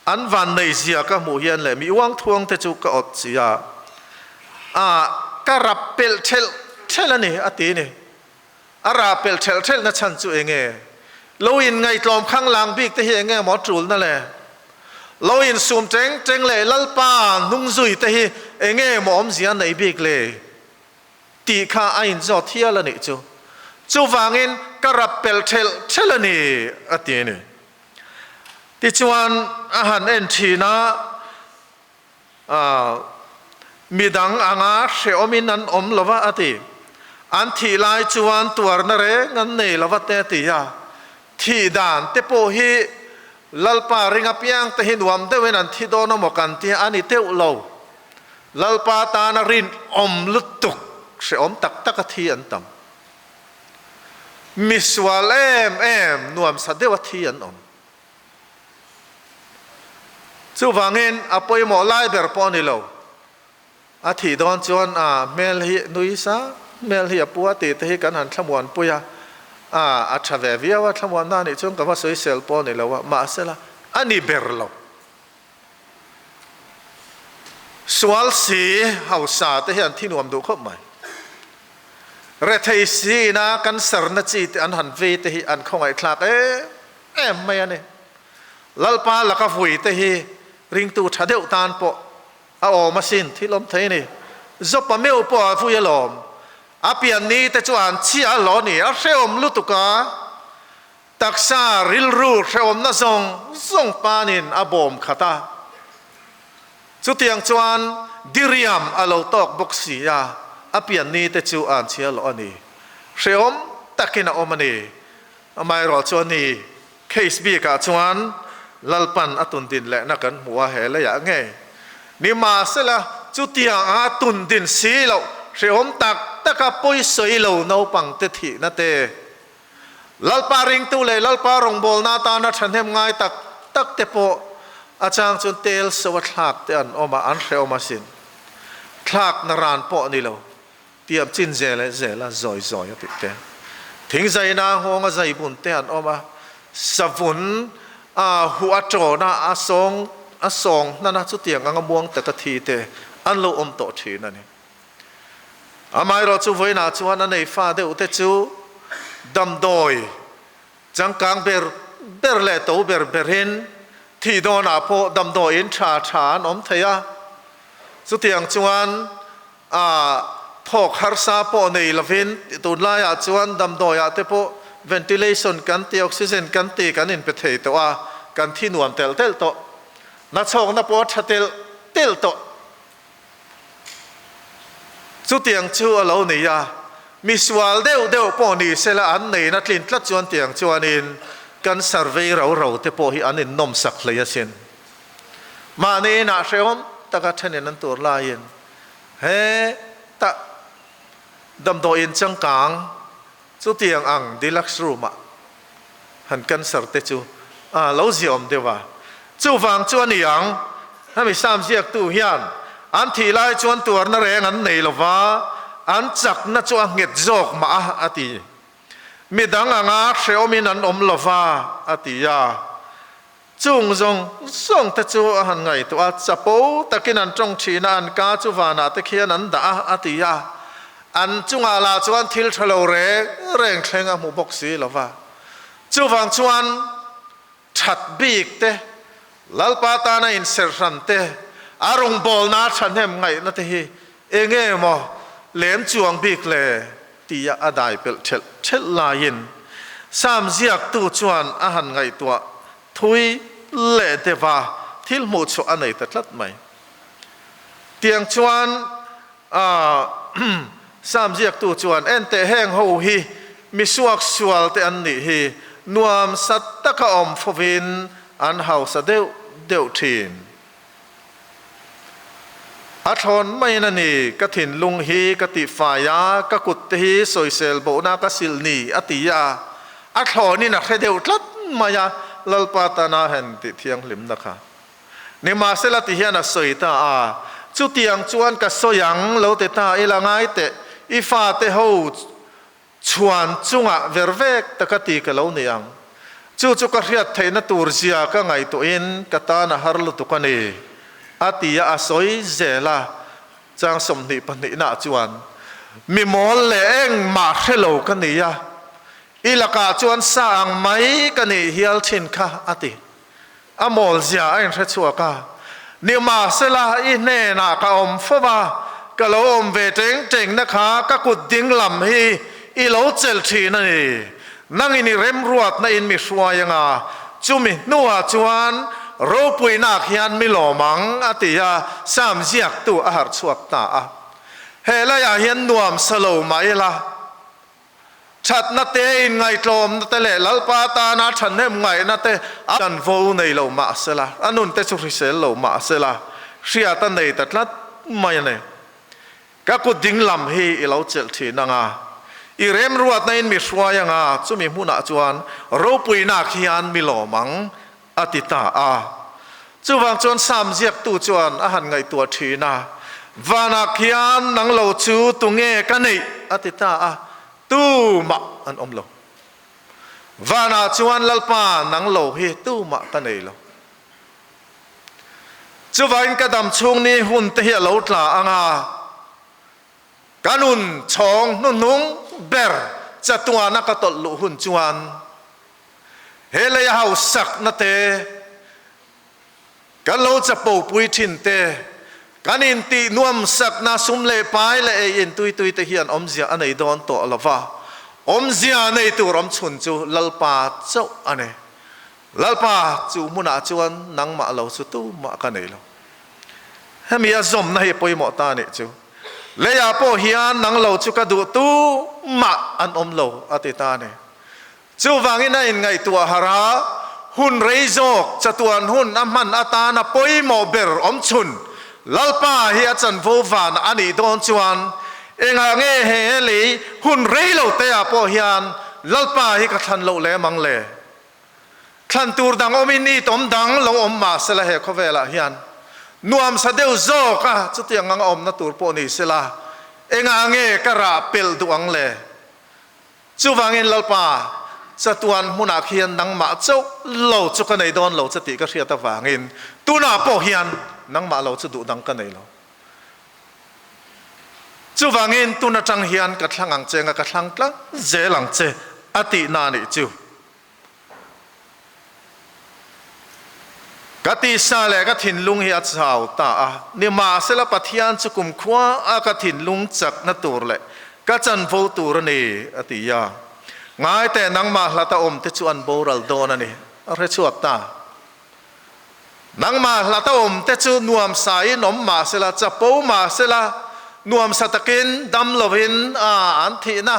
Speaker 5: an van nei zia ka mu hian le mi wang thuang te chu ka ot sia ka rap pel thel ani ati ni ara pel thel na chan chu enge lo in ngai tlom khang lang bik te hi enge mo trul na le lo in sum teng le lalpa nung zui te hi enge mo om zia nei bik le ti kha ain zo thia la ni chu wangin ka rap pel thel ani ati ni ti chuan a han en thina midang anga sheomin an om lova ati an thi lai chuan tuar na re ngan nei lova te ti ya thi dan te po hi lalpa ringa piang te hin wam de wen an thi do no mo kan ti ani te lo lalpa ta na rin om lutuk sheom tak a thi an tam miswal em nuam sa de wa thi an om chu wangin apoi mo lai ber pon ni lo a thi don chuan mel hi nui sa mel hi apua te te hi kan han thlamwan puya a thave viawa thlamwan na ni chung ka wa soi sel pon ni lo ma sela ani ber lo swal si hausa te hian thinuam du khop mai re thei si na kan sar na chi te an han ve te hi an khongai thlak em mai ani lalpa laka vui te hi ring tu thadeu tan po a o masin thilom thei ni zopa meu po a vui lom a pian ni te chuan chi a lo ni a hreom lutuka taksa rilru hreom na zong panin a bom khata chu tiang chuan diriam a lo tok boxi ya a pian ni te chu an chi a lo ani hreom takina omani amai ro chuan ni case bi ka chuan lalpan atun din le na kan muwa he la ya nge ni ma sela chu tiang a tun din si lo hreom taka poi soi lo no pang te thi na te lalpa ring tu le lalpa rong bol na ta na thanem ngai tak te po achang chun tel so thlak te an oma an hreoma sin thlak na ran po ni lo tiam chin zela zoi ati te thing zai na hong a zai bun te an oma savun hu atro na asong na chu tiang anga muang ta thi te an lo om to thi na ni amai ro chu voina chuan an nei fa de ute chu dam doi changkang ber le to ber hin thi do na po dam doi in tha an om theya chu tiang chuan phok har sa po nei lovin tu la ya chuan dam doi ya te po ventilation kan ti oxygen kan ti kan in pe thei to kan thi nuam tel to na chong na po thatel tel to chu tiang chu alo ni ya miswal deu po ni sela an nei na tlin tlat chuan tiang chuan in kan survey ro te po hi an in nom sak le ya sin ma ne na hreom taka thenin an tur la yin he ta dam do in changkang chu tiang ang deluxe room han kan sar te chu lo ziom dewa chu wang chuan yang ha mi sam ziak tu hian an thi lai chuan tur na reng an nei lova an chak na chu a nget jok ma ati midang anga hreomin an om lova ati ya chung song ta chu han ngai to a chapo takin an tong thina an ka chu wana te khian an da ati ya an chunga la chuan thil thalo reng thleng a mu boxi lova chu wang chuan that bik te lalpa ta na in ser ran te arong bol na thanem ngai na te hi enge mo lem chuang bik le ตียอได้เปิลเชลลายินสามเสียกตัวจวนอาหารไงตัวทุยเละเดว่าทิลมูชอันไหนตัดลัดไหมเตียงจวนสามเสียกตัวจวนเอ็นเตแห้งหูฮีมิสวกสวลเตอันนี้ฮีนวมสัตตะกอมฟวินอันเฮาสเดวทีนอัทอนไม่นันนี่กฐินลุงฮีกติฟายากกุตฮีสอยเซลโบนากสิลนีอติยาอัทอนนี่นักเดวทัดมายาลลปาตานาเห็นติเทียงลิมนะคะนี่มาเสลติเฮียนัสอยตาจุดเตียงจวนกับสยังเราเตตาอีละไงเตอีฟ้าเตหูชวนจุงะเวรเวกตะกติกะเราเนี่ยงจู่ๆก็เรียกเทนตูร์เซียก็ไงตัวเองกตานะฮาร์ลุตุกันเออาติยาอสอยเจล่าจางสมนิปนินาจวนมีมอลเลงมาเทโลกันเนี่ยอีลักาจวนสร้างไม่กันเนี่ยเฮียลชินค่ะอาติอมอลเซียเอ็นเรชัวกานิมาเซลาอีเนนักอมฟบากะโลอมเวเจงนะคะก็กุดดิ้งลำฮีอีโลเจลทีนั่นเองนั่งอินิเรมรวดนั่งอินมิสวายังจุมินัวจวนรูปุยนักยันมิโลมังอติยาสามเสียกตัวอาหารสวกตาเฮลัยยันนวมสโลมาเอลาชัดนัดเตอินไงโตมนัดเตเลลลปาตานาฉันเนมไงนัดเตอันโวในโลมาเสลาอันนุนเตสุริเซลโลมาเสลาเสียตันในตัดลัดไม่เนี่ยก็กุดดิ้งลำฮีอีโลเจลทีนังอีเรมรวดในมิสวายังจุมีมุนาจวนรูปุยนักยันมิโลมังอติตาจู่วางจวนสามเสียกตัวจวนอาหารไงตัวทีน่ะวานักยันนังโลจูตุงเงกันนี่อติตาตู้มะอันอมโลวานาจวนลลปานังโลเฮตู้มะกันนี่โลจู่วางกระดำช่วงนี้หุ่นเทียโลตลากันุนชองนุ่นนุ่งเบรจะตัวนักตลุหุ่นจวนเฮเลยเฮาสักนาเตกันเราจะปูปุยทินเตกันอินตีนวมสักนาสุมเลปายและอินตุยเตเฮียนอมเสียอันไหนโดนตัวละวะอมเสียในตัวรำชุนจูลลปาเจ้าอันนี้ลลปาจูมุนาจวนนังมาเราสุตุมากันไหนเราเฮมีอาจอมในปอยหมอตาเนี่ยจูเลยอาพอเฮียนนังเราจูกระดูตูมาอันอมเราอติตาเนี่ยจู่วางอินไงตัวหาราหุ่นเรยโจกจะตัวหุ่นน้ำมันอาตานะปอยหมอเบรอมชุนลลปาเฮียจันฟูฟานอันนี้โดนจวนเองเงเฮลีหุ่นเรยเราเตะพอเฮียนลลปาฮิกทันเราเลมังเลทันตูร์ดังอมินีตอมดังเราอมมาเสละเฮคเวลาเฮียนนวมสะเดวโจกะจุดยังงังอมนัตูร์ปอนี่เสละเองเงกระราเปิลดวงเลจู่วางอินลลปาจะตัวมุนักเฮียนนังมาเจ้าเราจุกันในดอนเราจะตีก็เสียตะวางอินตัวน่าพอเฮียนนังมาเราจะดูดังกันในเราจู่วางอินตัวน่าจังเฮียนกัดลังอังเจงกัดลังกลังเจลังเจอตินานิจู่กัติสาเลกัถินลุงเฮียชาวตาเนี่ยมาเสละปัทยานจุกุมขวากัถินลุงจักนัตัวเลยกัจันโฟตูรนีอติยาง่ายแต่นังมาละตาอมเตจวนโบรัลโดนันนี่อะไรชวดตานังมาละตาอมเตจวนวมสายนมมาเสละจะปูมาเสละนวมสัตกินดำลวินอันทีนะ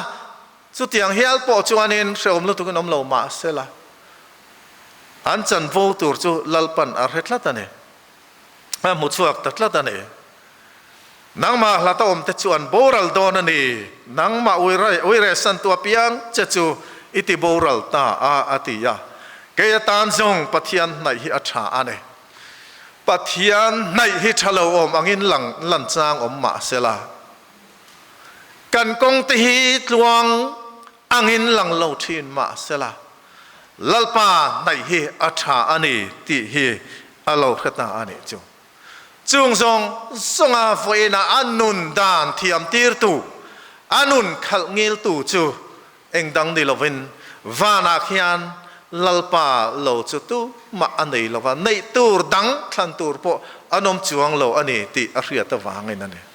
Speaker 5: สุดที่ยังเฮียลปอจวนินเสอมลุตุกนมโลมาเสละอันจันโฟตูร์จูลลปันอาร์เฮตละตันนี่มุชวกตัดละตันนี่นังมาละตาอมเตจวนโบรัลโดนันนี่นังมาอุยเรสันตัวเปียงเจจูอิติโบรัลตาอติยาเกยตันจงปะเทียนในฮิอัชาอันนี้ปะเทียนในฮิชะโลอมอังอินหลังจางอมมาเสลากันกงติฮิตลวงอังอินหลังโลทินมาเสลาลลปาในฮิอัชาอันนี้ติฮิอโลขตาอันนี้จูจงทรงอาฟอยนาอันนุนดานเทียมตีร์ตูอันนุนขัลงิลตูจูเองดังดิลวินวานาขยันลลปาโลจูตูมาอันนี้ลวันในตูร์ดังขันตูร์พออันนมจวงโลอันนี้ติอาเรียตวางไงนั่นเอง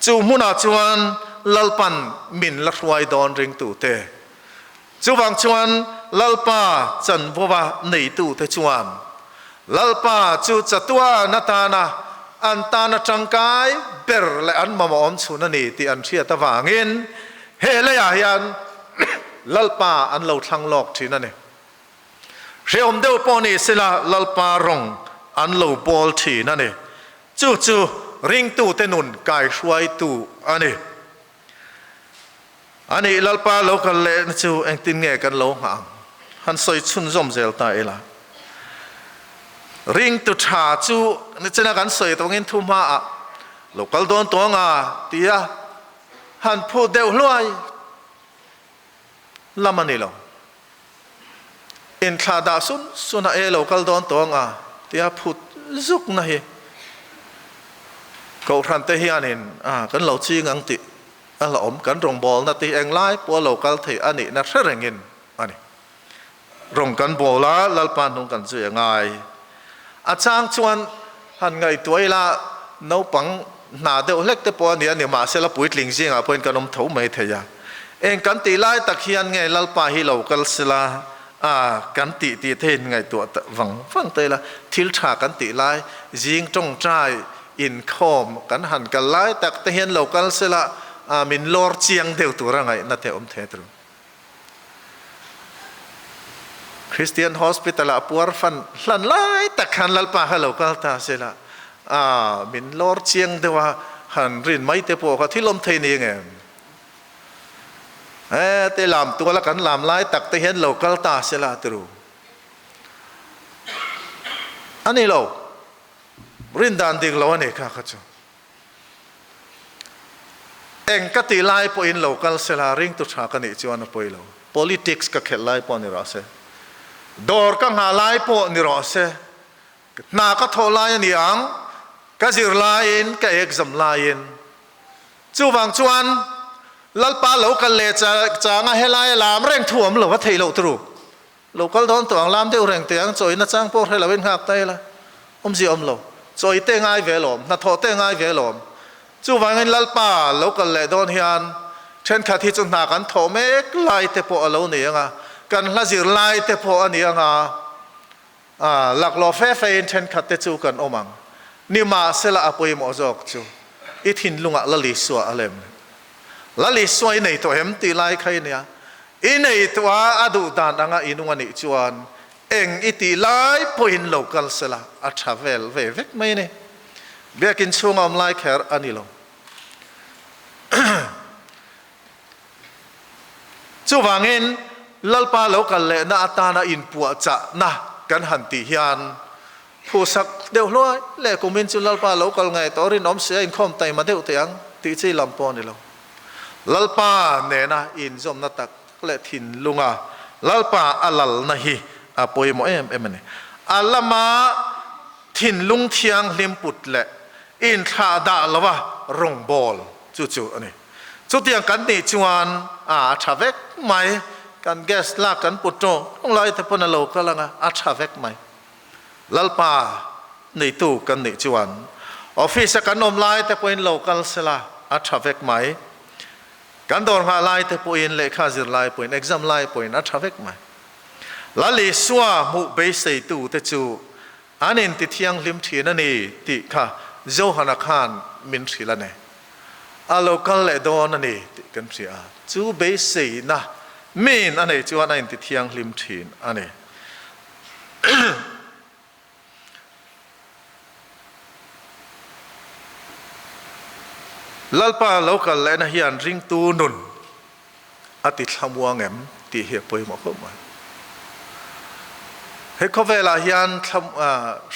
Speaker 5: จูมุนาจวน lalpan min la ruai don ring tu te chuwang chuan lalpa chan bowa nei tu te chuan lalpa chu chatua natana antana tangkai ber le an mamom chuna ni ti an thia ta wangin he le ya hian lalpa an lo thlang lok thina ne reom deu poni sila lalpa rong an lo bol thina ne chu chu ring tu te nun kai hruai tu ani lalpa local le chu eng tin nge kan lo nga han soi chun zom zel ta ela ring tu tha chu ni chena kan soi tongin thuma a local don tonga tia han phu deu hluai lamani lo in kha da sun suna e local don tonga tia phut zuk na hi ko than te hianin kan lo chi ngang ti a la om kan rong bol na ti eng lai po local thei ani na threngin ani rong kan bola lalpan nong kan chu ngai a chang chuan han ngai toila no pang na de lek te po ni ma se la puit ling jing a point kanom tho mai theya eng kan ti lai tak hian nge lalpa hi local sila kan ti then ngai to wang te la thil tha kan ti lai jing tong trai in khom kan han kan lai tak te hian local sila min lor chiang deu tur ngai na te om the tru Christian hospital a puar fan hlan lai tak khan lalpa ha local ta sela min lor chiang dewa han rin mai te po ka thilom thei ni nge te lam tu la kan lam lai tak te hian local ta sela tru ani lo rin dan ding lo ani ka chu eng ka ti lai po in local sela ring tu tha ka ni chuan po lo politics ka khel lai po ni ra se dor ka nga lai po ni ro se na ka tho lai ni ang ka zir lai in ka exam lai in chu wang chuan lalpa local le cha nga helai lam reng thuam lo wa thei lo tru local don to ang lam deu reng te ang choi na chang po he lo in hak tai la ji om lo choi te ngai ve lom na tho te ngai ve lom chu wang in lalpa local le don hian then kha thi chu na kan tho mek lai te po alo ni anga kan la zir lai te po ani anga lak lo fe fe in then khat te chu kan omang ni ma sela apoi mo jok chu I thin lunga la li suwa alem la li suwa nei to hem ti lai khai nia I nei to adu dan anga inunga ni chuan eng iti lai point local sela a travel ve vek mai ne bekin chungam lai kher ani lo chu wangin lalpa local le na atana in puwa cha na kan hanti hian phu sak deu hloi le kumin chu lalpa local ngai torin om se in khom tai ma deu teang ti chi lampo ni lo lalpa ne na in zom na tak le thin lunga lalpa alal na hi apoi mo em ne alama thin lung thiang lim put le in tha da lawa rong bol chu chu ani chu tiang kan ni chuan thavek mai kan gas la kan putto ong lai te pon lo ka langa thavek mai lalpa nei tu kan ni chuan office kan om lai te point local sela thavek mai kan dor ha lai te point le kha zir lai point exam lai point thavek mai la li suwa mu be sei tu te chu anin ti thiang lim thina ni ti kha Johana Khan min thila ne a local le don ani kan sia chu be sei na min ane chu ana in ti thiang lim thin ane lalpa local le na hian ring tu nun ati thlamuang em ti he poi mo ko ma he khovela hian tham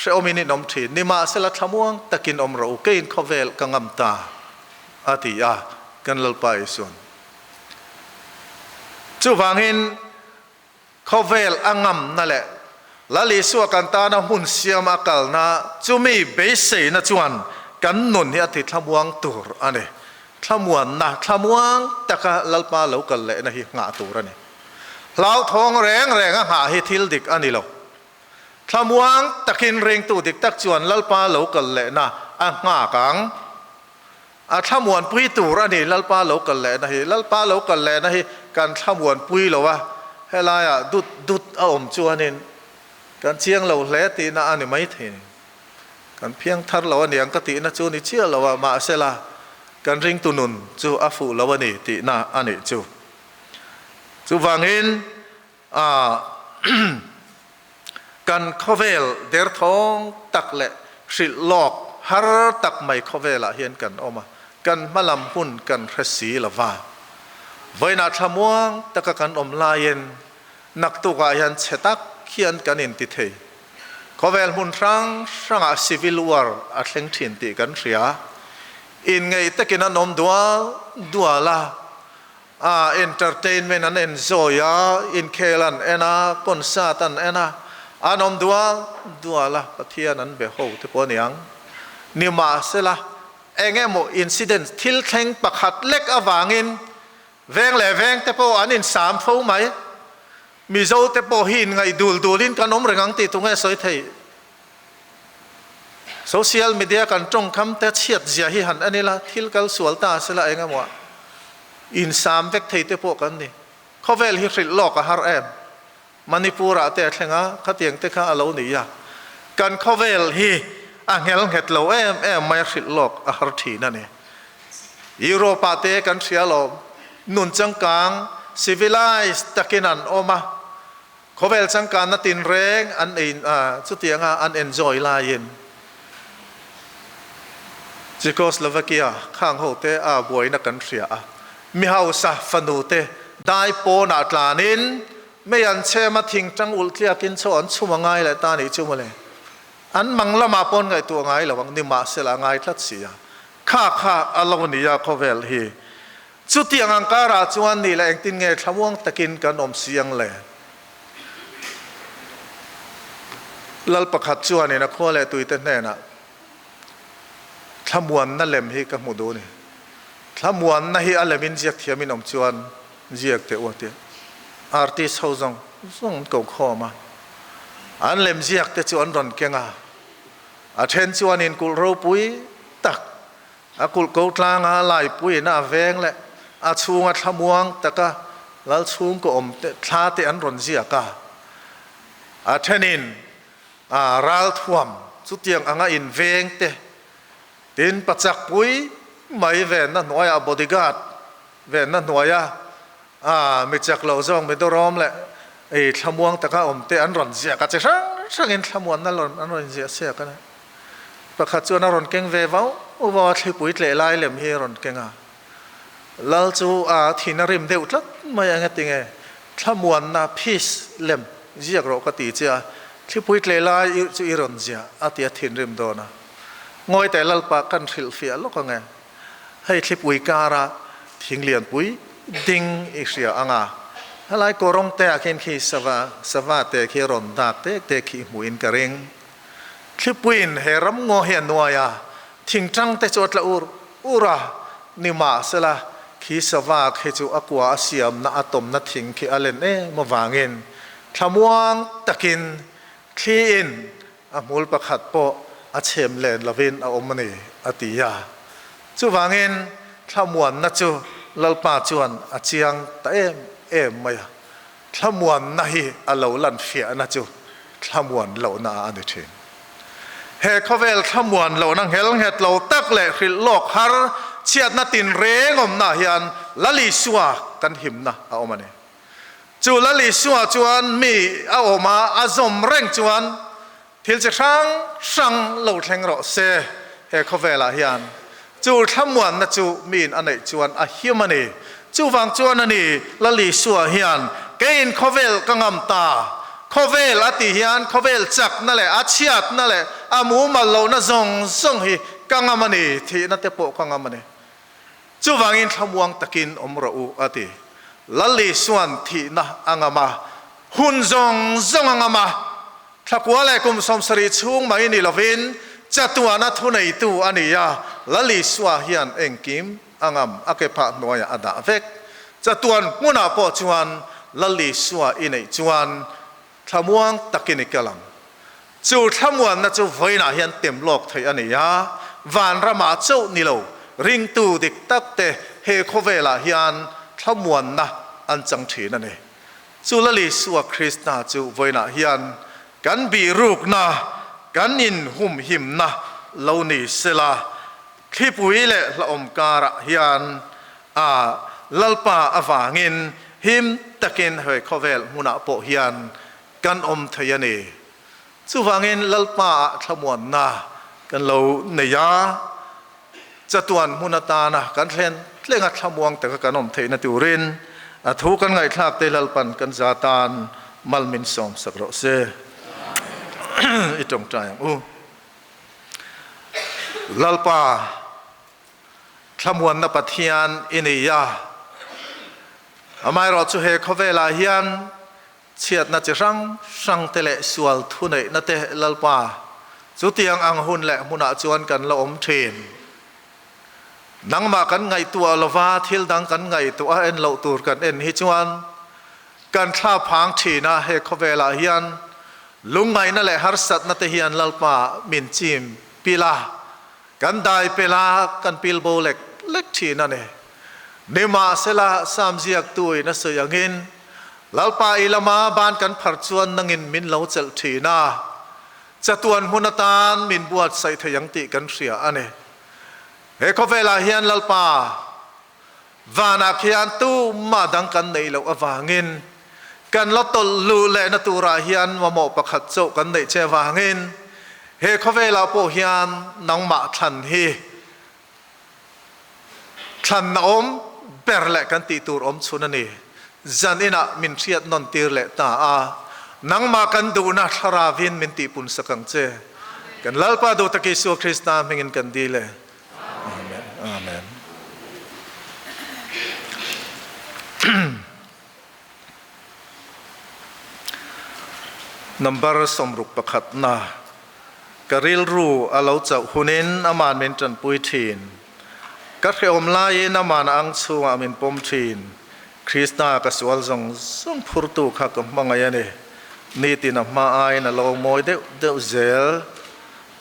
Speaker 5: sheomini nom thi nima sela thlamuang takin om ro kein khovel kangam ta ati ya kan lalpa isun chu wangin khovel angam na le lali suwa kan ta na hun siam akal na chu mi be sei na chuan kan nun hi ati thlamuang tur ane thlamuan na thlamuang taka lalpa local le na hi nga tur ane lau thong reng reng a ha hi thil dik ani lo thlamuang takin reng tu dik tak chuan lalpa local le na a nga kang ถ้ามวนปุยตูระนี่ลัลปาโลกันแหละนะฮิลัลปาโลกันแหละนะฮิการถ้ามวนปุยเหรอวะเฮลายดุดเอาอมจวนนินการเชียงเราเละตีน่าอันนี้ไม่เห็นการเพียงทัดเราเนี่ยก็ตีน่าจูนี่เชื่อเราว่ามาเสลาการริงตุนุนจูอาฟูเราวันนี้ตีน่าอันนี้จูวางอินกันข้อเวลเดือดท้องตักเละสิลอกฮาร์ตักไม่ข้อเวลเห็นกันออกมากันมาลำหุ่นกันเรสีละว่าไว้นาทำว่างตะกันอมลาย็นนักตุกายันเชตักเขียนกันอินติเทข้อเวลหุ่นรังอาซิวิลวาร์อัดเล็งถิ่นติกันเสียอินไงตะกินนมดัวละentertainment and enjoy in Kelan ena concert and ena anom dua la pathian an be ho te poniang ni ma sela engemo incident thil thleng pakhat lek awangin veng le veng te po anin sam pho mai mi zo te po hin ngai dulin kanom rengang ti tungai soi thei social media kan tong kham te chiat zia hi han anila thil kal sual ta sela engemo in sam vek thei te po kan ni khovel hi hril lok a har em manipura te thlenga khatiang te kha alo ni ya kan khovel hi angel het lo em mai hril lok a har thi na ni europa te kan sia lo nun changkang civilized takinan oma khovel changkan na tin reng an in chutianga an enjoy la yin Czechoslovakia khang ho te boy na kan ria mi hau sa fanute dai po na tlanin me an che ma thing tang ul tlia kin chon chumangai la ta ni chumale an manglama pon ngai tu ngai lawang ni ma sela ngai thlat sia kha aloni ya khovel hi chu tiang angkara chuan ni la engtin nge thamwang takin kan om siang le lal pakhat chuan ina khole tuite ne na thamuan na lem hi ka mudu ni thamuan na hi alamin jiak thiamin om chuan jiak te ote artist hozong song ko khoma an lem jiak te chuan ron kenga a then chuan in kul ro pui tak a kul ko tlanga lai pui na veng le a chunga thamuang taka lal chung ko om te thla te an ron jiaka a thenin ral thuam chu tiang anga in veng te tin pachak pui mai ven na noya bodyguard ven na noya mi chak lo zong mi dorom le ei thamuang taka om te an ron zia ka che sang in thamuan na lon an ron zia sia ka na pakhat chuan a ron keng ve vau uwa thli pui tle lai lem hi ron kenga lal chu thina rim deuh tlat mai anga tinge thamuan na peace lem ziak ro ka ti cha thli pui tle lai chu i ron zia atia thin rim do na ngoi te lal pa kan thil fia lo ka ngeให้คลิปวิการะทิ้งเลียนปุยดิ้งอีกเสียอ่างอะไรก็ร้องแต่เข็นขี้สวะแต่ขี้รอนดักแต่ขี้หมุนกระเร่งคลิปวินเฮรัมงอเห็นนัวยาทิ้งจังแต่จดละอุระนิมาสละขี้สวะขี้จูอักวาเสียมน่าอตมน่าทิ้งขี้อะไรเนี่ยมาวางเงินทำวางตะกินขี้อินมูลประคัดโปอาเชมเลนละวินอาอมณีอติยาจูวางเงินทำมวนนะจูลลปาจวนอาเจียงตะเอ็มไม่ทำมวนนะฮีอาเหลาลันเฟียนะจูทำมวนเหลานาอันนี้เองเฮคเวลทำมวนเหลานังเฮลเฮตเหลาตักเละคริลโลกฮาร์เชียดนัตินเรงอมนาฮิอันละลิสัวกันหิมนะเอามาเนี่ยจูละลิสัวจวนมีเอาออกมาอาซมเร่งจวนทิลจะช่างเหลาแทงรอเซเฮคเวลฮิอันจูทำมวนนะจูมีนอันไหนจวนอาฮิมันนี่จูฟังจวนอันนี้ละลิสัวฮิอันเกอินคเวลกังอัมตาคเวลอติฮิอันคเวลจักนั่นแหละอาเชียดนั่นแหละอามูมาโลนะซงฮิกังอัมนี่ที่นั่นเตปกังอัมนี่จูฟังอินทำวงตะกินอมระอุอติละลิสัวที่นะอังอามาหุ่นซงอังอามาถ้ากว่าอะไรกุมสมสรีชุ่งมาอินิลวินจัตุวานาทุนไอตูอันนี้ยาละลิสวาฮิอันเองกิมอังอัมอาเกปะนัวยาอดาเวกจัตุวันมุนาปอจวนละลิสวาอินไอจวนทำวงตะกินิกลังจูทำวันนะจูไว้นาฮิอันเต็มโลกไทยอันนี้ยาวานรามาเจ้านิโล ริงตูดิกตักเตเฮโคเวลาฮิอันทมวนนะอันจังถีนั่นเองจูลลิสัวคริสต์นาจูไว้นะฮิอันกันบีรูกนะกันอินหุมหิมนะเหล่านี้เสลาคลิปวิเลละอมการะฮิอันลลปาอวางินหิมตะกินเฮโคเวลมุนาโปฮิอันกันอมทยานีจูวางินลลปาทมวนนะกันเราเนียจะตวนมุนตานะกันเล่นทมวงแต่กันอมเทนตูรินทุกันไงทักเตลปันกันจาตานมัลมินสมสักรเซอิตรงใจลลปาทมวนนปฏิญาณอินิยาอามายรอจูเฮคเวลาฮิยันเชียดนัจรังเตเลสวลทุนเนนัเตลลปาจุดยังอังหุนและมุนาจวนกันละอมเทนนังมากันไงตัวลวาทิลดังกันไงตัวเอ็นเหล่าตูร์กันเอ็นฮิจวนกันข้าพังชีนะเฮคเวลาฮิยันลุงไงนั่นแหละฮาร์สัตนัตฮิยันลลปามินจิมปิลากันได้เปลากันปิลโบเล็กชีนั่นเองเนมาเซลาสามเจียกตุยนัสยังอินลลปาอิลามาบานกันพัดจวนนังอินมินเหล่าเจลชีนาจะตวนหุนตานมินบวชใส่ทยังติกันเสียอันนี้เฮคเวลาฮิยันลลปาวานาคิยันตูมาดังกันในเหล่าอวางินกันลตลลูเลนตูราฮิยันว่าหมอประคัดโจกันในเจวางินเฮคเวลาโปฮิยันนังมาทันฮีทันนอมเปรเลกันติตูรอมสุนันีจันอินะมินเชียดนนตีรเลตานังมากันดูนัทราวินมินติปุนสกังเจกันลลปาดูตะกิสุคริสต์นามิงินกันดีเลยอาเมนอาเมนนัมเบอร์สมรุปประคัตนากริลรูอาลาจะหุนินอามานเมนจันปุยทีนกัดเขอมลายนามานังชัวมินปมทีนคริสต์นากสวลส่งพูดตุขักมังไงเนี่ยนี่ตินมาไอนะลงมวยเดวเซล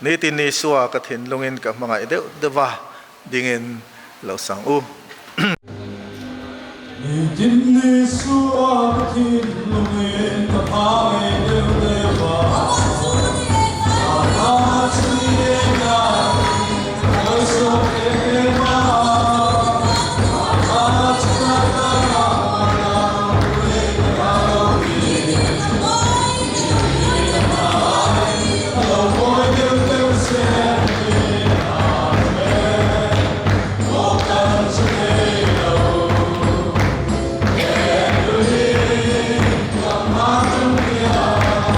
Speaker 5: นี่ตินิสัวกระถินลงอินกับมังไงเดวว่าดิ่งอินเราสังอู
Speaker 3: นี่ตินิสัวกระถินลงอินกับมังไงเดวว่าอาชีเองาโอโซเอมา
Speaker 4: Yeah.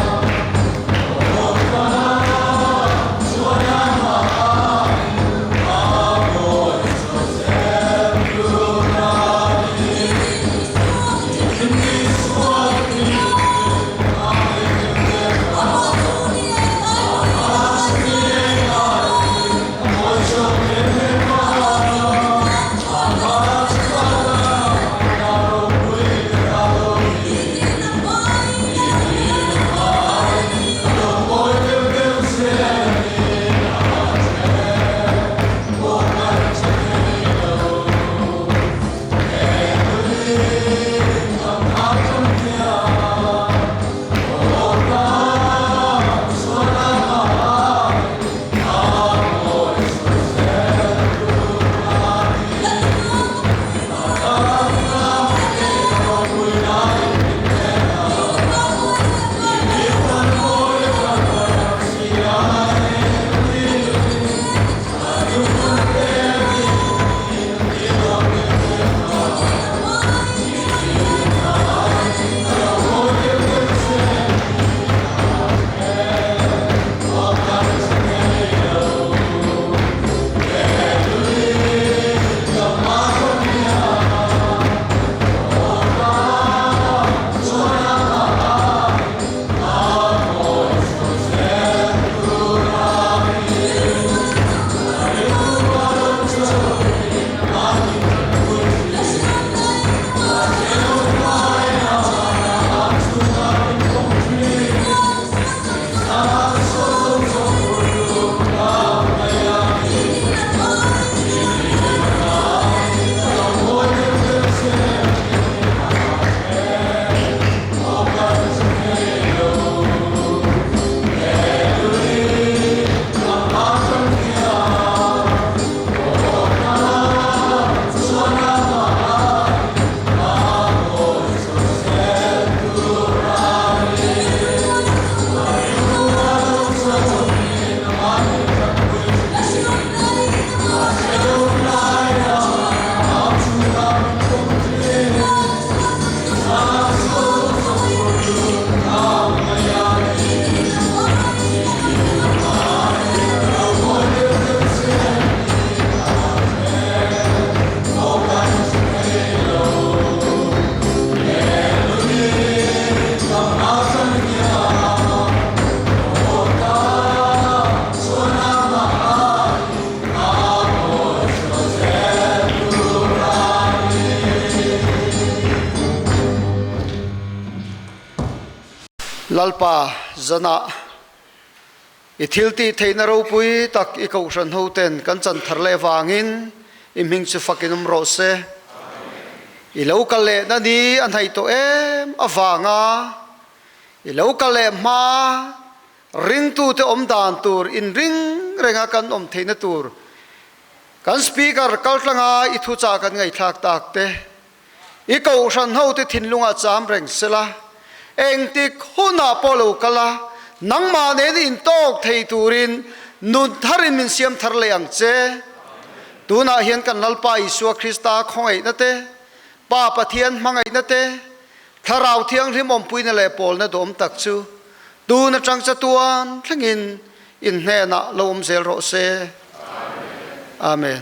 Speaker 6: lalpa zana ithilti theina ro pui tak I ko ran ho ten kan chan thar le wangin I ming chu fakinum ro se I lo kal le na ni an hai to em awanga I lo kal le ma ring tu te om dan tur in ring renga kan om theina tur kan speaker kaltlanga I thu cha kan ngai thak tak te I ko ran ho te thinlunga cham reng sela eng tik huna polo kala nangma ne in tok thei turin nun tharin min siam thar leang che tuna hian kan lalpa Isu Krista khoi na te pa pathian mangai na te tharau thiang hrim om puina le pol na dom tak chu tu na chang cha tuan thlengin in hne na lom zel ro se amen